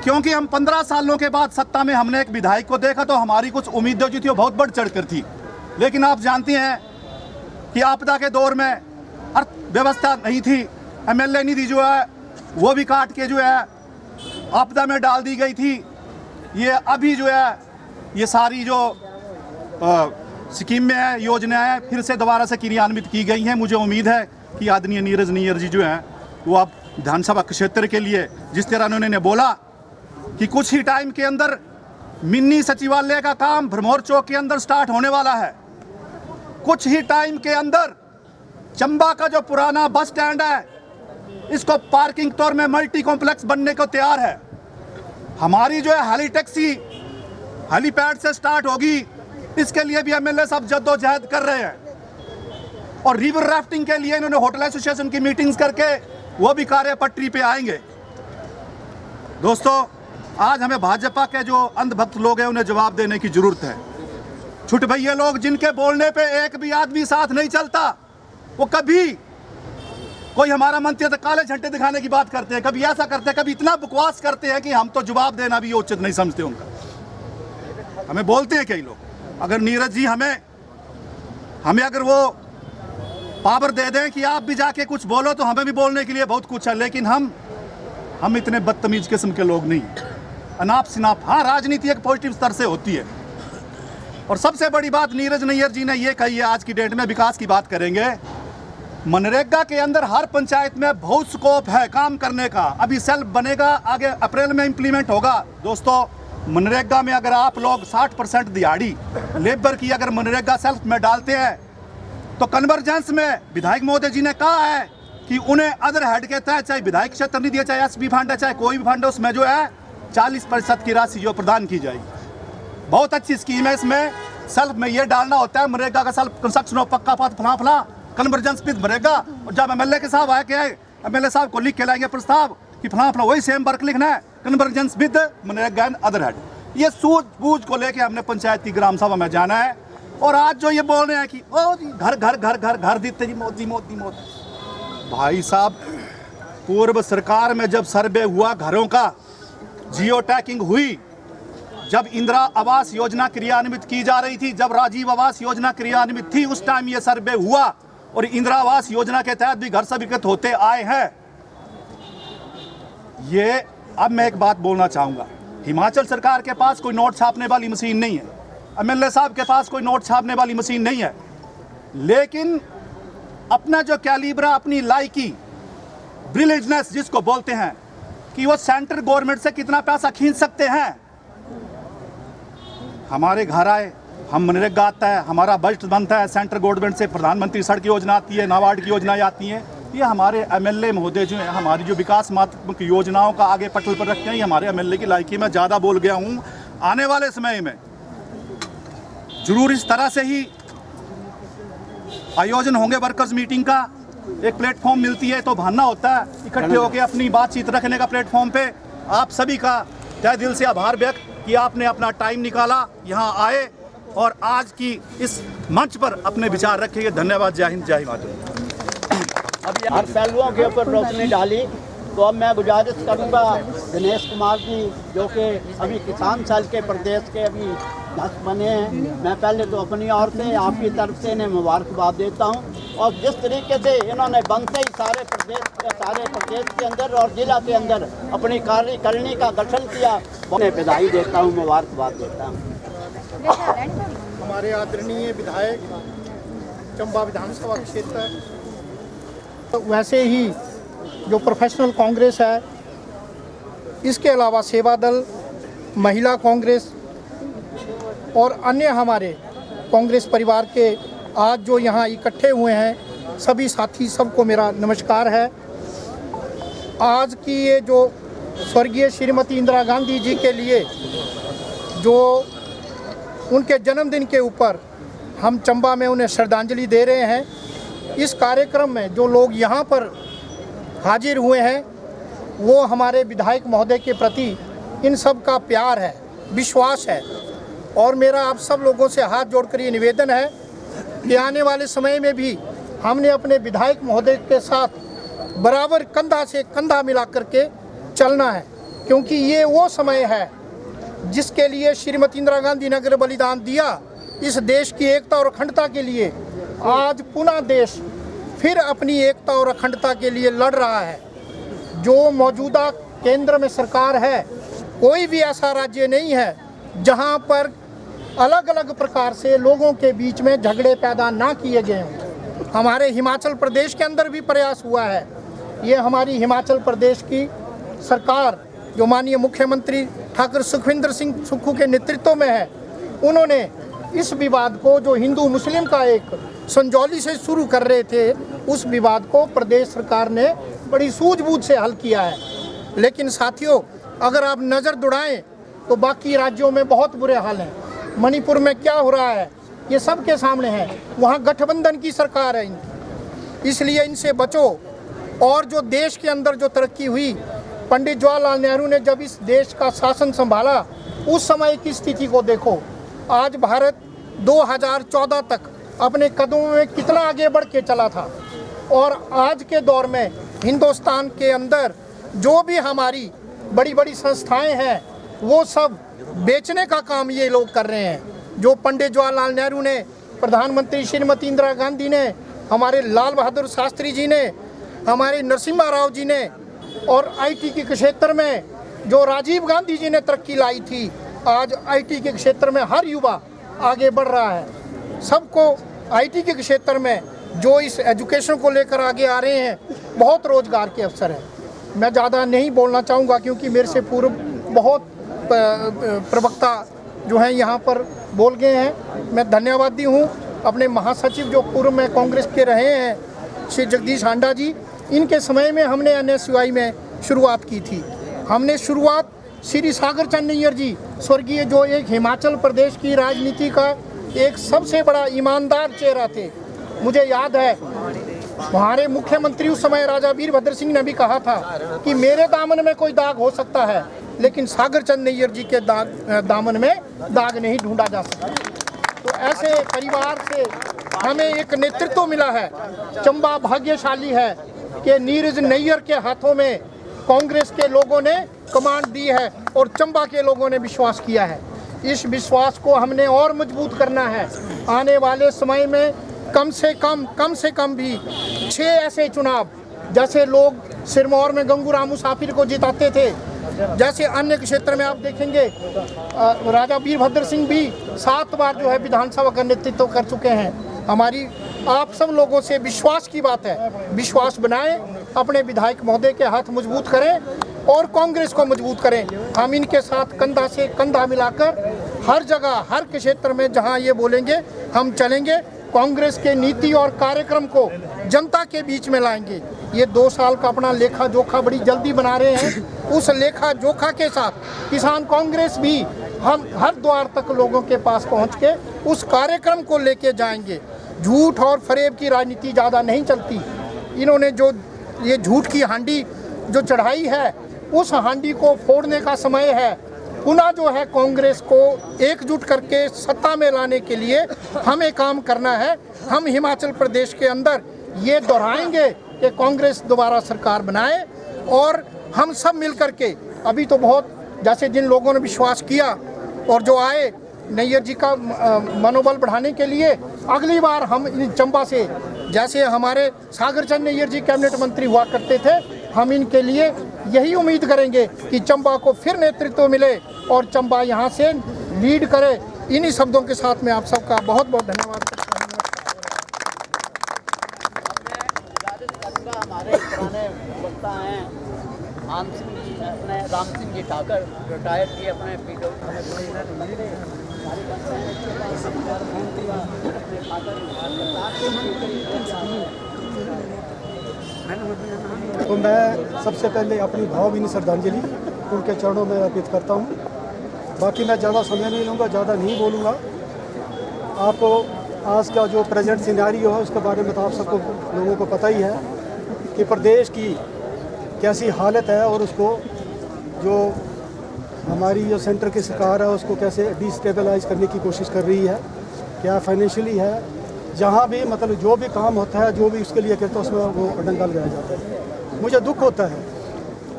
क्योंकि हम 15 सालों के बाद सत्ता में हमने एक विधायक को देखा तो हमारी कुछ उम्मीदें जो थी वो बहुत बढ़ चढ़ कर थी, लेकिन आप जानती हैं कि आपदा के दौर में अर्थव्यवस्था नहीं थी, एमएलए निधि जो है वो भी काट के जो है आपदा में डाल दी गई थी। ये अभी जो है ये सारी जो स्कीमें हैं, योजनाएं फिर से दोबारा से क्रियान्वित की गई हैं। मुझे उम्मीद है कि आदरणीय नीरज नैयर जी जो हैं वो अब विधानसभा क्षेत्र के लिए, जिस तरह उन्होंने बोला कि कुछ ही टाइम के अंदर मिनी सचिवालय का काम भरमौर चौक के अंदर स्टार्ट होने वाला है, कुछ ही टाइम के अंदर चंबा का जो पुराना बस स्टैंड है इसको पार्किंग तौर में मल्टी कॉम्प्लेक्स बनने को तैयार है। हमारी जो है हेली टैक्सी हेलीपैड से स्टार्ट होगी, इसके लिए भी एमएलए साहब जद्दोजहद कर रहे हैं। और रिवर राफ्टिंग के लिए इन्होंने होटल एसोसिएशन की मीटिंग्स करके वो भी कार्य पटरी पे आएंगे। दोस्तों, आज हमें भाजपा के जो अंधभक्त लोग हैं उन्हें जवाब देने की जरूरत है। छुट भैया लोग जिनके बोलने पे एक भी आदमी साथ नहीं चलता, वो कभी कोई हमारा मंत्री तो काले झंडे दिखाने की बात करते हैं, कभी ऐसा करते हैं, कभी इतना बकवास करते हैं कि हम तो जवाब देना भी उचित नहीं समझते उनका। हमें बोलते हैं कई लोग, अगर नीरज जी हमें अगर वो पावर दे दें कि आप भी जाके कुछ बोलो तो हमें भी बोलने के लिए बहुत कुछ है, लेकिन हम इतने बदतमीज किस्म के लोग नहीं, अनाप शनाप। हाँ, राजनीति एक पॉजिटिव स्तर से होती है। और सबसे बड़ी बात नीरज नैयर जी ने ये कही है, आज की डेट में विकास की बात करेंगे, मनरेगा के अंदर हर पंचायत में बहुत स्कोप है काम करने का। अभी सेल्फ बनेगा, आगे अप्रैल में इंप्लीमेंट होगा। दोस्तों, मनरेगा में अगर आप लोग 60% दिहाड़ी लेबर की अगर मनरेगा सेल्फ में डालते हैं तो कन्वर्जेंस में विधायक महोदय जी ने कहा है कि उन्हें अदर हेड के तहत, चाहे विधायक क्षेत्र निधि है, चाहे एसपी फंड है, चाहे कोई भी फंड है, उसमें जो है 40% की राशि जो प्रदान की जाएगी। बहुत अच्छी स्कीम है। इसमें सेल्फ में ये डालना होता है, मनरेगा का सेल्फ कंस्ट्रक्शन ऑफ पक्का पथ फला कन्वर्जेंस विद मनरेगा। और जब एमएलए के साहब आए के एमएलए साहब को लिख के लाएंगे प्रस्ताव कि फला वही सेम वर्क लिखना है, convergence with MNREGA and other head. ये सूझबूझ को लेके हमने पंचायती ग्राम सभा में जाना है। और आज जो ये बोल रहे हैं कि ओ जी घर घर घर घर घर देते जी मोदी मोदी मोदी, भाई साहब, पूर्व सरकार में जब सर्वे हुआ घरों का, जियो टैगिंग हुई, जब इंदिरा आवास योजना क्रियान्वित की जा रही थी, जब राजीव आवास योजना क्रियान्वित थी, उस टाइम ये सर्वे हुआ और इंदिरा आवास योजना के तहत भी घर स्वीकृत होते आए हैं। ये अब मैं एक बात बोलना चाहूँगा, हिमाचल सरकार के पास कोई नोट छापने वाली मशीन नहीं है, एमएलए साहब के पास कोई नोट छापने वाली मशीन नहीं है, लेकिन अपना जो कैलिब्रा, अपनी लाइकी, ब्रिलियंटनेस जिसको बोलते हैं कि वो सेंट्रल गवर्नमेंट से कितना पैसा खींच सकते हैं। हमारे घर आए, हम मनरेगा आता है, हमारा बजट बनता है, सेंट्रल गवर्नमेंट से प्रधानमंत्री सड़क योजना आती है, नाबार्ड की योजनाएं आती हैं। ये हमारे एमएलए महोदय जो हैं हमारी जो विकासात्मक योजनाओं का आगे पटल पर रखते हैं, ये हमारे एमएलए की लायकी में ज़्यादा बोल गया हूँ। आने वाले समय में जरूर इस तरह से ही आयोजन होंगे वर्कर्स मीटिंग का, एक प्लेटफॉर्म मिलती है तो बहाना होता है इकट्ठे होकर अपनी बातचीत रखने का प्लेटफॉर्म पे। आप सभी का तहे दिल से आभार व्यक्त कि आपने अपना टाइम निकाला, यहाँ आए और आज की इस मंच पर अपने विचार रखेंगे। धन्यवाद। जय हिंद, जय माता। अभी हर पहलुओं के ऊपर रोशनी डाली, तो अब मैं गुजारिश करूंगा दिनेश कुमार जी, जो कि अभी किसान सेल के प्रदेश के अभी अध्यक्ष बने हैं, मैं पहले तो अपनी ओर से आपकी तरफ से इन्हें मुबारकबाद देता हूं। और जिस तरीके से इन्होंने बनते ही सारे प्रदेश के अंदर और जिला के अंदर अपनी कार्यकारिणी का गठन किया, उन्हें बधाई देता हूँ, मुबारकबाद देता हूँ। हमारे आदरणीय विधायक चंबा विधानसभा क्षेत्र, तो वैसे ही जो प्रोफेशनल कांग्रेस है, इसके अलावा सेवा दल, महिला कांग्रेस और अन्य हमारे कांग्रेस परिवार के आज जो यहाँ इकट्ठे हुए हैं सभी साथी, सबको मेरा नमस्कार है। आज की ये जो स्वर्गीय श्रीमती इंदिरा गांधी जी के लिए जो उनके जन्मदिन के ऊपर हम चंबा में उन्हें श्रद्धांजलि दे रहे हैं। इस कार्यक्रम में जो लोग यहाँ पर हाजिर हुए हैं वो हमारे विधायक महोदय के प्रति इन सब का प्यार है, विश्वास है। और मेरा आप सब लोगों से हाथ जोड़कर ये निवेदन है कि आने वाले समय में भी हमने अपने विधायक महोदय के साथ बराबर कंधा से कंधा मिला करके चलना है, क्योंकि ये वो समय है जिसके लिए श्रीमती इंदिरा गांधी ने अगर बलिदान दिया इस देश की एकता और अखंडता के लिए। आज पुनः देश फिर अपनी एकता और अखंडता के लिए लड़ रहा है। जो मौजूदा केंद्र में सरकार है, कोई भी ऐसा राज्य नहीं है जहां पर अलग अलग प्रकार से लोगों के बीच में झगड़े पैदा ना किए गए हों। हमारे हिमाचल प्रदेश के अंदर भी प्रयास हुआ है। ये हमारी हिमाचल प्रदेश की सरकार जो माननीय मुख्यमंत्री ठाकुर सुखविंदर सिंह सुक्खू के नेतृत्व में है, उन्होंने इस विवाद को जो हिंदू मुस्लिम का एक संजौली से शुरू कर रहे थे, उस विवाद को प्रदेश सरकार ने बड़ी सूझबूझ से हल किया है। लेकिन साथियों, अगर आप नज़र दौड़ाएं तो बाकी राज्यों में बहुत बुरे हाल हैं। मणिपुर में क्या हो रहा है ये सबके सामने है। वहाँ गठबंधन की सरकार है इनकी, इसलिए इनसे बचो। और जो देश के अंदर जो तरक्की हुई, पंडित जवाहरलाल नेहरू ने जब इस देश का शासन संभाला उस समय की स्थिति को देखो। आज भारत 2014 तक अपने कदमों में कितना आगे बढ़ के चला था, और आज के दौर में हिंदुस्तान के अंदर जो भी हमारी बड़ी बड़ी संस्थाएं हैं वो सब बेचने का काम ये लोग कर रहे हैं। जो पंडित जवाहरलाल नेहरू ने, प्रधानमंत्री श्रीमती इंदिरा गांधी ने, हमारे लाल बहादुर शास्त्री जी ने, हमारे नरसिम्हा राव जी ने, और आईटी के क्षेत्र में जो राजीव गांधी जी ने तरक्की लाई थी, आज आईटी के क्षेत्र में हर युवा आगे बढ़ रहा है। सबको आईटी के क्षेत्र में जो इस एजुकेशन को लेकर आगे आ रहे हैं, बहुत रोजगार के अवसर हैं। मैं ज़्यादा नहीं बोलना चाहूँगा क्योंकि मेरे से पूर्व बहुत प्रवक्ता जो हैं यहाँ पर बोल गए हैं। मैं धन्यवादी हूँ अपने महासचिव जो पूर्व में कांग्रेस के रहे हैं, श्री जगदीश हांडा जी। इनके समय में हमने NSUI में शुरुआत की थी। हमने शुरुआत श्री सागर चंद नैयर जी, स्वर्गीय, जो एक हिमाचल प्रदेश की राजनीति का एक सबसे बड़ा ईमानदार चेहरा थे। मुझे याद है हमारे मुख्यमंत्री उस समय राजा वीरभद्र सिंह ने भी कहा था कि मेरे दामन में कोई दाग हो सकता है, लेकिन सागर चंद नैयर जी के दामन में दाग नहीं ढूंढा जा सकता। तो ऐसे परिवार से हमें एक नेतृत्व मिला है। चंबा भाग्यशाली है कि नीरज नैयर के हाथों में कांग्रेस के लोगों ने कमांड दी है और चंबा के लोगों ने विश्वास किया है। इस विश्वास को हमने और मजबूत करना है। आने वाले समय में कम से कम भी 6 ऐसे चुनाव, जैसे लोग सिरमौर में गंगूराम मुसाफिर को जिताते थे, जैसे अन्य क्षेत्र में आप देखेंगे राजा वीरभद्र सिंह भी 7 बार जो है विधानसभा का नेतृत्व कर चुके हैं। हमारी आप सब लोगों से विश्वास की बात है, विश्वास बनाएं, अपने विधायक महोदय के हाथ मजबूत करें और कांग्रेस को मजबूत करें। हम इनके साथ कंधा से कंधा मिलाकर हर जगह, हर क्षेत्र में जहां ये बोलेंगे हम चलेंगे। कांग्रेस के नीति और कार्यक्रम को जनता के बीच में लाएंगे। ये 2 साल का अपना लेखा जोखा बड़ी जल्दी बना रहे हैं। उस लेखा जोखा के साथ किसान कांग्रेस भी हम हर द्वार तक लोगों के पास पहुंच के उस कार्यक्रम को लेके जाएंगे। झूठ और फरेब की राजनीति ज़्यादा नहीं चलती। इन्होंने जो ये झूठ की हांडी जो चढ़ाई है, उस हांडी को फोड़ने का समय है। पुनः जो है कांग्रेस को एकजुट करके सत्ता में लाने के लिए हमें काम करना है। हम हिमाचल प्रदेश के अंदर ये दोहराएंगे कि कांग्रेस दोबारा सरकार बनाए और हम सब मिल करके, अभी तो बहुत जैसे जिन लोगों ने विश्वास किया और जो आए नैयर जी का मनोबल बढ़ाने के लिए, अगली बार हम चंबा से, जैसे हमारे सागर चंद नैयर जी कैबिनेट मंत्री हुआ करते थे, हम इनके लिए यही उम्मीद करेंगे कि चंबा को फिर नेतृत्व मिले और चंबा यहाँ से लीड करे। इन्हीं शब्दों के साथ में आप सबका बहुत बहुत धन्यवाद करता हूँ। हमारे पुराने वक्ता हैं राम सिंह जी ठाकर, रिटायर्ड किए अपने तो मैं सबसे पहले अपनी भावभीनी श्रद्धांजलि उनके चरणों में अर्पित करता हूँ। बाकी मैं ज़्यादा समय नहीं लूँगा, ज़्यादा नहीं बोलूँगा। आपको आज का जो प्रेजेंट सिनेरियो है उसके बारे में तो आप सबको लोगों को पता ही है कि प्रदेश की कैसी हालत है और उसको जो हमारी जो सेंटर की सरकार है उसको कैसे डिस्टेबलाइज करने की कोशिश कर रही है, क्या फाइनेंशियली है, जहाँ भी मतलब जो भी काम होता है, जो भी उसके लिए करता है उसमें वो डंगा लगाया जाता है। मुझे दुख होता है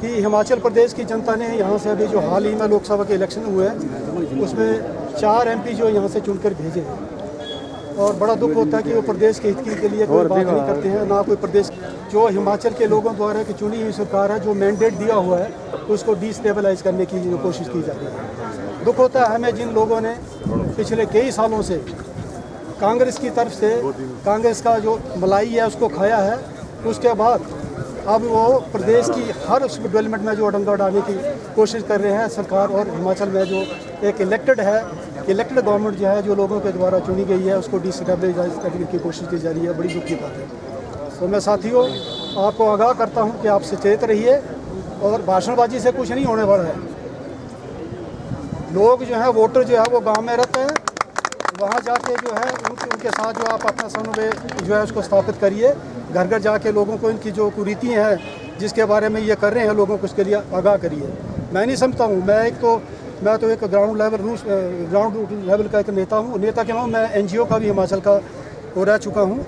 कि हिमाचल प्रदेश की जनता ने यहाँ से अभी जो हाल ही में लोकसभा के इलेक्शन हुए हैं उसमें 4 MP जो यहाँ से चुनकर भेजे हैं, और बड़ा दुख होता है कि वो प्रदेश के हित के लिए कोई बात नहीं करते हैं, ना कोई प्रदेश जो हिमाचल के लोगों द्वारा की चुनी हुई सरकार है, जो मैंडेट दिया हुआ है उसको डिस्टेबलाइज करने की जो कोशिश की जा रही है। दुख होता है हमें जिन लोगों ने पिछले कई सालों से कांग्रेस की तरफ से कांग्रेस का जो मलाई है उसको खाया है, उसके बाद अब वो प्रदेश की हर उस डेवलपमेंट में जो डंगा डालने की कोशिश कर रहे हैं सरकार, और हिमाचल में जो एक इलेक्टेड गवर्नमेंट जो है जो लोगों के द्वारा चुनी गई है उसको डिस्टेबलाइज करने की कोशिश की जा रही है। बड़ी दुख की बात है। तो मैं साथियों आपको आगाह करता हूँ कि आप सचेत रहिए और भाषणबाजी से कुछ नहीं होने वाला है। लोग जो है वोटर जो है वो गाँव में रहते हैं, वहाँ जाके जो है उनके साथ जो आप अपना समन्वय जो है उसको स्थापित करिए। घर घर जाके लोगों को इनकी जो कुरीति हैं जिसके बारे में ये कर रहे हैं लोगों को उसके लिए आगाह करिए। मैं नहीं समझता हूँ, मैं तो एक ग्राउंड लेवल का एक नेता हूँ, नेता के नाम मैं NGO का भी हिमाचल का वो रह चुका हूँ,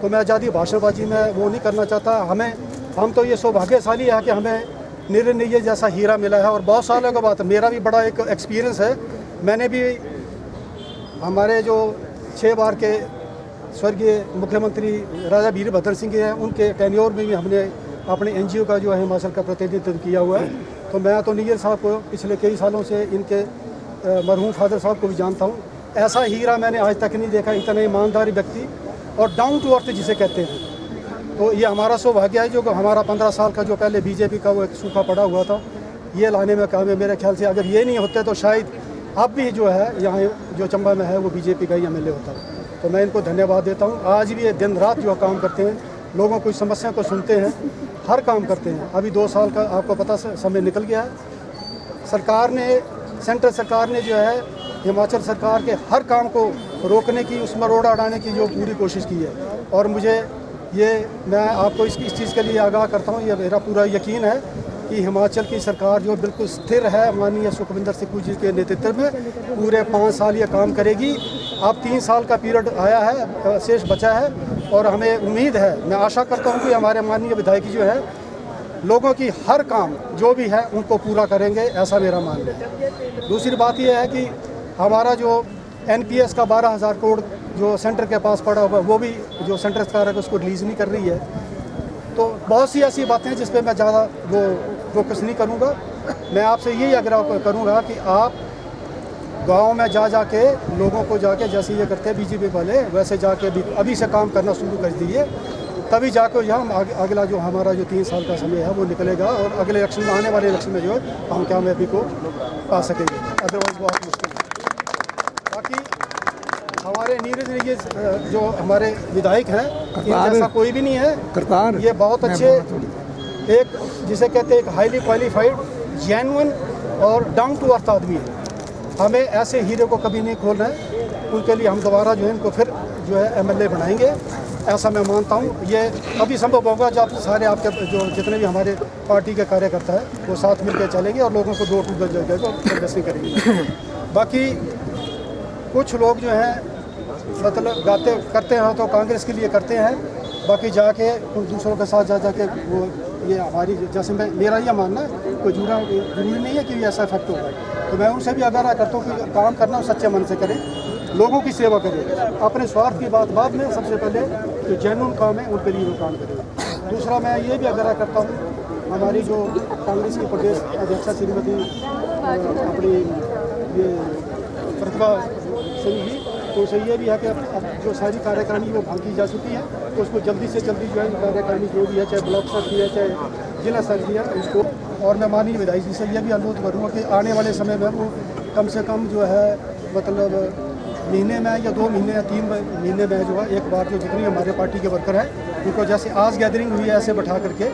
तो मैं ज़्यादा भाषणबाजी में वो नहीं करना चाहता। हम तो ये सौभाग्यशाली है कि हमें निर्णय जैसा हीरा मिला है, और बहुत सालों के बाद मेरा भी बड़ा एक एक्सपीरियंस है। मैंने भी हमारे जो 6 बार के स्वर्गीय मुख्यमंत्री राजा वीरभद्र सिंह हैं उनके टेन्योर में भी हमने अपने NGO का जो है हिमाचल का प्रतिनिधित्व किया हुआ है। तो मैं तो नियर साहब को पिछले कई सालों से इनके मरहूम फादर साहब को भी जानता हूँ। ऐसा हीरा मैंने आज तक नहीं देखा, इतना ईमानदारी व्यक्ति और डाउन टू अर्थ जिसे कहते हैं। तो ये हमारा सौभाग्य है जो हमारा 15 साल का जो पहले बीजेपी का वो एक सूखा पड़ा हुआ था ये लाने में काम है। मेरे ख्याल से अगर ये नहीं होते तो शायद अब भी जो है यहाँ जो चंबा में है वो बीजेपी का ही MLA होता है। तो मैं इनको धन्यवाद देता हूँ। आज भी ये दिन रात जो काम करते हैं, लोगों की समस्या को सुनते हैं, हर काम करते हैं। अभी 2 साल का आपको पता समय निकल गया है। सेंट्रल सरकार ने जो है हिमाचल सरकार के हर काम को रोकने की, उसमें रोड़ा अड़ाने की जो पूरी कोशिश की है, और मैं आपको इस चीज़ के लिए आगाह करता हूँ। ये मेरा पूरा यकीन है कि हिमाचल की सरकार जो बिल्कुल स्थिर है माननीय सुखविंदर सिंह जी के नेतृत्व में पूरे 5 साल ये काम करेगी। अब 3 साल का पीरियड आया है, शेष बचा है, और हमें उम्मीद है, मैं आशा करता हूँ कि हमारे माननीय विधायक जो है लोगों की हर काम जो भी है उनको पूरा करेंगे, ऐसा मेरा मानना है। दूसरी बात यह है कि हमारा जो NPS का 12,000 करोड़ जो सेंटर के पास पड़ा हुआ वो भी जो सेंटर सरकार है उसको रिलीज़ नहीं कर रही है। तो बहुत सी ऐसी बातें हैं जिस पे मैं ज़्यादा वो फोकस नहीं करूँगा। मैं आपसे यही आग्रह करूँगा कि आप गांव में जाके लोगों को जाके जैसे ये करते हैं बीजेपी वाले वैसे जाके भी अभी से काम करना शुरू कर दीजिए, तभी जाकर यहाँ अगला जो हमारा जो 3 साल का समय है वो निकलेगा, और अगले इलेक्शन में आने वाले इलेक्शन में जो है हम कामयाबी को पा सकेंगे। अदरवाइज बहुत मुश्किल है। बाकी हमारे नीरज जो हमारे विधायक हैं इनका ऐसा कोई भी नहीं है। ये बहुत अच्छे एक जिसे कहते हैं एक हाईली क्वालिफाइड जेन्युइन और डाउन टू अर्थ आदमी है। हमें ऐसे हीरे को कभी नहीं खोलना है। उनके लिए हम दोबारा जो है इनको फिर जो है MLA बनाएंगे, ऐसा मैं मानता हूँ। ये अभी संभव होगा जब सारे आपके जो जितने भी हमारे पार्टी के कार्यकर्ता है वो साथ मिलकर चलेंगे और लोगों को डोर टू डोर जगह प्रदर्शन करेंगे। बाकी कुछ लोग जो हैं मतलब करते हैं तो कांग्रेस के लिए करते हैं, बाकी जाके उन दूसरों के साथ जाके वो ये हमारी जैसे मेरा ये मानना है कोई जरूरी नहीं है कि ऐसा इफेक्ट होगा। तो मैं उनसे भी आगाह करता हूँ कि काम करना सच्चे मन से करें, लोगों की सेवा करें, अपने स्वार्थ की बात बाद में, सबसे पहले जो जेन्युइन काम है उनके लिए वो काम करें। दूसरा मैं ये भी आगाह करता हूँ हमारी जो कांग्रेस की प्रदेश अध्यक्षा श्रीमती अपनी ये प्रतिभा सिंह जी, तो उसे ये भी है कि अब जो सारी कार्यकारिणी वो भागी जा चुकी है तो उसको जल्दी से जल्दी जो है कार्यकारिणी जो भी है चाहे ब्लॉक स्तर की है चाहे जिला स्तर की है उसको, और मैं माननीय विधायक जी से यह भी अनुरोध करूँगा कि आने वाले समय में वो कम से कम जो है मतलब महीने में या 2 महीने या 3 महीने में जो है एक बार जो जितनी हमारे पार्टी के वर्कर हैं उनको जैसे आज गैदरिंग हुई है ऐसे बैठा करके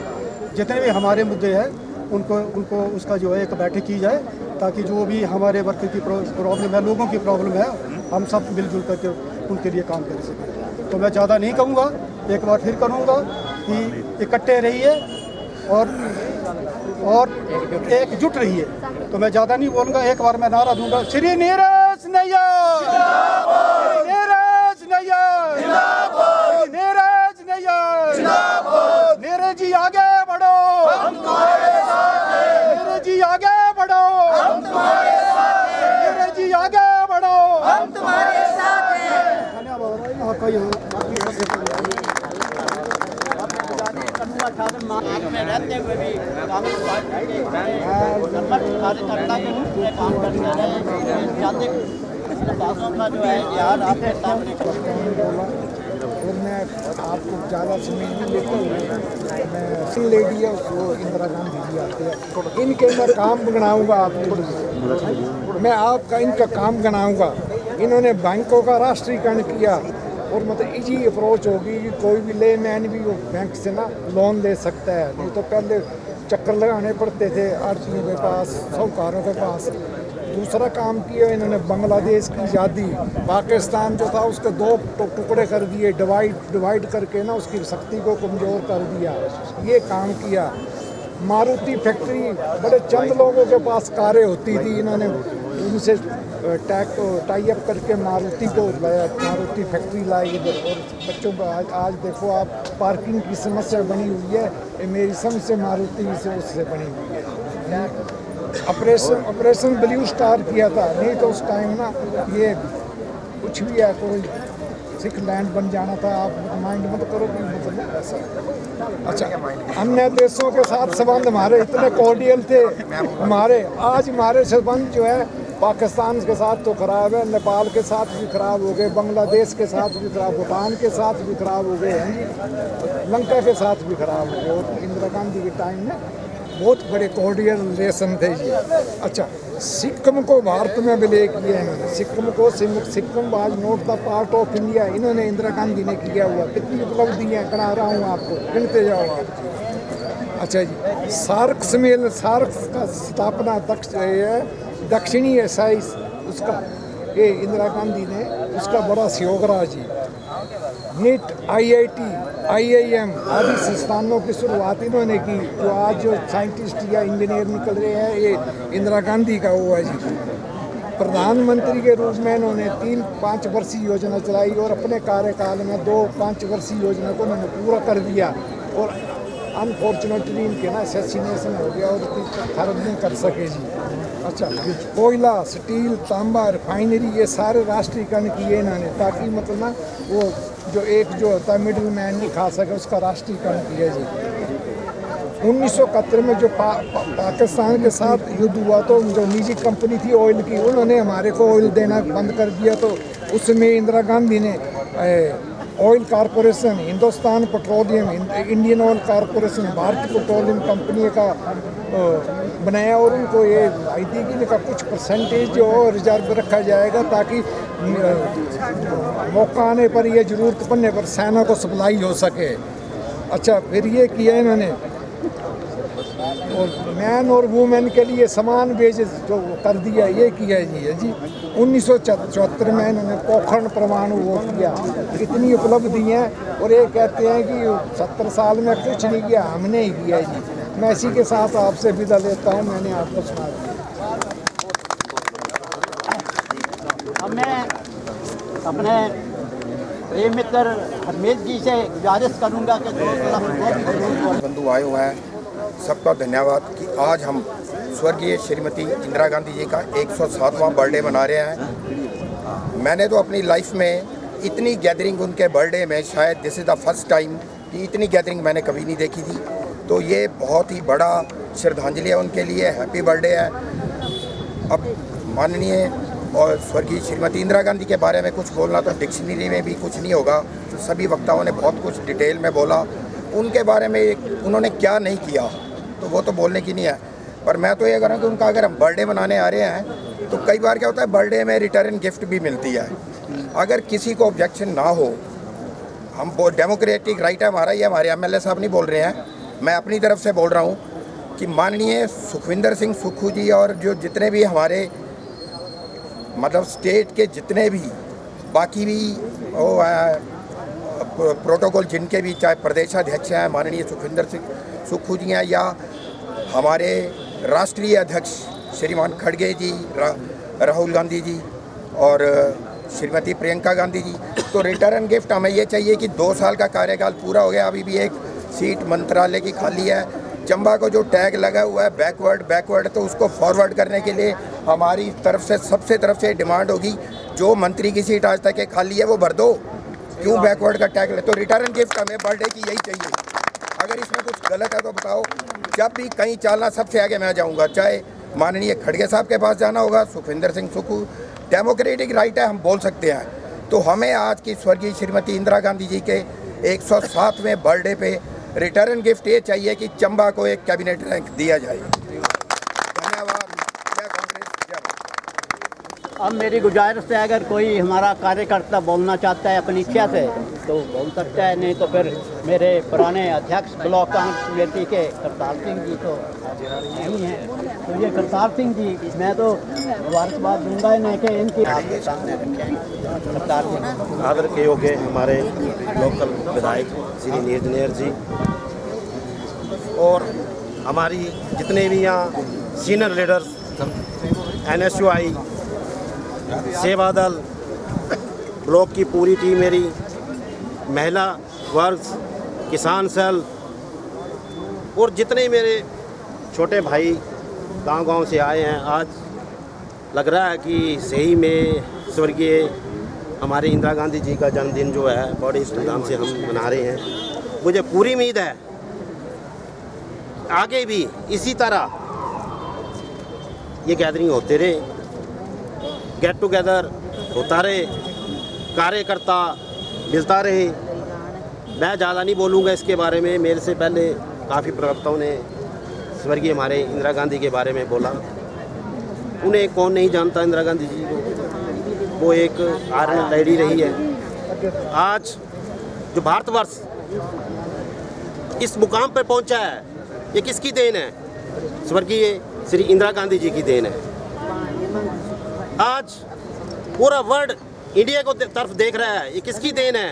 जितने भी हमारे मुद्दे हैं उनको उसका जो है एक बैठक की जाए, ताकि जो भी हमारे वर्कर की प्रॉब्लम है, लोगों की प्रॉब्लम है, हम सब मिलजुल करके उनके लिए काम कर सकें। तो मैं ज़्यादा नहीं कहूँगा, एक बार फिर करूँगा कि इकट्ठे रहिए और एकजुट रहिए। तो मैं ज़्यादा नहीं बोलूँगा, एक बार मैं नारा दूंगा, श्री नीरज नैयर, नीरज नैयर, नीरज नैयर, नीरज जी आगे बढ़ो, हम तुम्हारे साथ हैं, नीरज जी आगे बढ़ो, हम तुम्हारे साथ हैं, नीरज जी आगे बढ़ो, हम तुम्हारे साथ हैं। धन्यवाद। और कोई में रहते हुए भी कांग्रेस पार्टी के कार्यकर्ता के रूप में काम करते रहे। जातिक बातों का जो है यार आपके सामने और मैं आपको ज़्यादा समय नहीं लेता हूँ। मैं लेडी है उसको इंदिरा गांधी जी आते हैं, इनके मैं काम गिनाऊँगा आपको, मैं आपका इनका काम गिनाऊँगा। इन्होंने बैंकों का राष्ट्रीयकरण किया और मतलब इजी अप्रोच होगी कि कोई भी ले मैन भी वो बैंक से ना लोन ले सकता है, नहीं तो पहले चक्कर लगाने पड़ते थे आरटीओ के पास, साहूकारों के पास। दूसरा काम किया इन्होंने, बांग्लादेश की आज़ादी, पाकिस्तान जो था उसके 2 टुकड़े कर दिए, डिवाइड करके ना उसकी शक्ति को कमज़ोर कर दिया, ये काम किया। मारुति फैक्ट्री बड़े चंद लोगों के पास कारें होती थी, इन्होंने उनसे टाई अप करके मारुति मारुति फैक्ट्री लाई इधर। और बच्चों को आज देखो आप, पार्किंग की समस्या बनी हुई है, ये मेरी समझ से मारुति से उससे बनी हुई है। ऑपरेशन ब्लू स्टार किया था, नहीं तो उस टाइम ना ये कुछ भी है, कोई सिख लैंड बन जाना था। आप माइंड मत करो कि मतलब ऐसा। अच्छा, अन्य देशों के साथ संबंध हमारे इतने कॉर्डियल थे हमारे, आज हमारे संबंध जो है पाकिस्तान के साथ तो खराब है, नेपाल के साथ भी खराब हो गए, बांग्लादेश के साथ भी खराब, भूटान के साथ भी खराब हो गए हैं, लंका के साथ भी खराब हो गए। और इंदिरा गांधी के टाइम में बहुत बड़े कॉर्डियल रिलेशन थे जी। अच्छा, सिक्किम को भारत में विलय किया इन्होंने, सिक्किम आज not the part of India, इन्होंने इंदिरा गांधी ने किया हुआ। कितनी उपलब्धियाँ करा रहा हूँ आपको, गिनते जाओ आप। अच्छा जी, सार्क सम्मेलन, सार्क का स्थापना दक्षिणी एशियाई उसका ये इंदिरा गांधी ने उसका बड़ा सहयोग रहा जी। नीट, IIT, IIM आदि संस्थानों की शुरुआत इन्होंने की। जो आज जो साइंटिस्ट या इंजीनियर निकल रहे हैं, ये इंदिरा गांधी का हुआ जी। प्रधानमंत्री के रूप में इन्होंने 3-5 वर्षीय योजना चलाई और अपने कार्यकाल में 2-5 वर्षीय योजना को उन्होंने पूरा कर दिया। और अनफॉर्चुनेटली इनके ना असैसिनेशन हो गया और खर्च नहीं कर सके जी। अच्छा, कोयला, स्टील, तांबा, रिफाइनरी, ये सारे राष्ट्रीयकरण किए इन्होंने, ताकि मतलब ना वो जो होता है मिडिल मैन नहीं खा सके, उसका राष्ट्रीयकरण किया जी। 1971 में जो पाकिस्तान के साथ युद्ध हुआ तो जो निजी कंपनी थी ऑयल की, उन्होंने हमारे को ऑयल देना बंद कर दिया। तो उसमें इंदिरा गांधी ने oil corporation, Hindustan petroleum, Indian oil corporation, भारतीय पेट्रोलियम कंपनी का बनाया और उनको ये आई थी कि इनका कुछ परसेंटेज जो रिजर्व रखा जाएगा, ताकि मौका आने पर, ये ज़रूरत पड़ने पर सेना को सप्लाई हो सके। अच्छा, फिर ये किया इन्होंने, और मैन और वुमेन के लिए समान वेजेस जो कर दिया, ये किया जी। 1974 में इन्होंने पोखरण परमाणु वो किया। कितनी उपलब्धि हैं, और ये कहते हैं कि 70 साल में कुछ नहीं किया, हमने ही किया जी। मैं इसी के साथ आपसे विदा लेता हूँ, मैंने आपको सुना दिया। अब मैं अपने प्रिय मित्र हरमीत जी से गुजारिश करूँगा कि 2 लफ्ज़ बंधु आए हुए हैं, सबका धन्यवाद कि आज हम स्वर्गीय श्रीमती इंदिरा गांधी जी का 107वां बर्थडे मना रहे हैं। मैंने तो अपनी लाइफ में इतनी गैदरिंग उनके बर्थडे में, शायद this is the first time कि इतनी गैदरिंग मैंने कभी नहीं देखी थी। तो ये बहुत ही बड़ा श्रद्धांजलि है उनके लिए, हैप्पी बर्थडे है। अब माननीय और स्वर्गीय श्रीमती इंदिरा गांधी के बारे में कुछ बोलना तो डिक्शनरी में भी कुछ नहीं होगा, तो सभी वक्ताओं ने बहुत कुछ डिटेल में बोला। उनके बारे में उन्होंने क्या नहीं किया तो वो तो बोलने की नहीं है, पर मैं तो ये कह रहा हूँ कि उनका अगर हम बर्थडे मनाने आ रहे हैं तो कई बार क्या होता है, बर्थडे में रिटर्न गिफ्ट भी मिलती है। अगर किसी को ऑब्जेक्शन ना हो, हम डेमोक्रेटिक राइट है हमारा, ये हमारे एमएलए साहब नहीं बोल रहे हैं, मैं अपनी तरफ से बोल रहा हूँ कि माननीय सुखविंदर सिंह सुक्खू जी और जो जितने भी हमारे मतलब स्टेट के जितने भी बाकी भी प्रोटोकॉल जिनके भी, चाहे प्रदेशाध्यक्ष हैं माननीय सुखविंदर सिंह सुक्खू जी हैं, या हमारे राष्ट्रीय अध्यक्ष श्रीमान खड़गे जी, राहुल गांधी जी और श्रीमती प्रियंका गांधी जी, तो रिटर्न गिफ्ट हमें ये चाहिए कि 2 साल का कार्यकाल पूरा हो गया, अभी भी एक सीट मंत्रालय की खाली है। चंबा को जो टैग लगा हुआ है बैकवर्ड, तो उसको फॉरवर्ड करने के लिए हमारी तरफ से सबसे तरफ से डिमांड होगी, जो मंत्री की सीट आज तक खाली है वो भर दो, क्यों बैकवर्ड का टैग ले। तो रिटर्न गिफ्ट हमें बर्थडे की यही चाहिए। अगर इसमें कुछ गलत है तो बताओ, जब भी कहीं चलना सबसे आगे मैं जाऊंगा, चाहे माननीय खड़गे साहब के पास जाना होगा, सुखविंदर सिंह सुक्खू, डेमोक्रेटिक राइट है, हम बोल सकते हैं। तो हमें आज की स्वर्गीय श्रीमती इंदिरा गांधी जी के 107वें बर्थडे पे रिटर्न गिफ्ट ये चाहिए कि चंबा को एक कैबिनेट रैंक दिया जाए। धन्यवाद। जय कांग्रेस, जय भारत। अब मेरी गुजारिश है, अगर कोई हमारा कार्यकर्ता बोलना चाहता है अपनी इच्छा से तो बोल सकता है, नहीं तो फिर मेरे पुराने अध्यक्ष ब्लॉक कांग्रेस कमेटी के करतार सिंह जी तो नहीं हैं, तो ये करतार सिंह जी, मैं तो मुबारकबाद दूंगा इन्हें कि इनकी आपके सामने रखें। करतार सिंह आदर के योग्य हमारे लोकल विधायक श्री नीरज नेहर जी और हमारी जितने भी यहाँ सीनियर लीडर्स, NSUI, सेवा दल, ब्लॉक की पूरी टीम, मेरी महिला वर्ग, किसान सेल और जितने मेरे छोटे भाई गांव से आए हैं, आज लग रहा है कि सही में स्वर्गीय हमारी इंदिरा गांधी जी का जन्मदिन जो है बड़े धूमधाम से हम मना रहे हैं। मुझे पूरी उम्मीद है आगे भी इसी तरह ये गैदरिंग होते रहे, गेट टुगेदर होता रहे, कार्यकर्ता मिलता रहे। मैं ज़्यादा नहीं बोलूँगा इसके बारे में, मेरे से पहले काफ़ी प्रवक्ताओं ने स्वर्गीय हमारे इंदिरा गांधी के बारे में बोला। उन्हें कौन नहीं जानता इंदिरा गांधी जी को, वो एक आयरन लेडी रही है। आज जो भारतवर्ष इस मुकाम पर पहुंचा है, ये किसकी देन है? स्वर्गीय श्री इंदिरा गांधी जी की देन है। आज पूरा वर्ल्ड इंडिया को तरफ देख रहा है, ये किसकी देन है?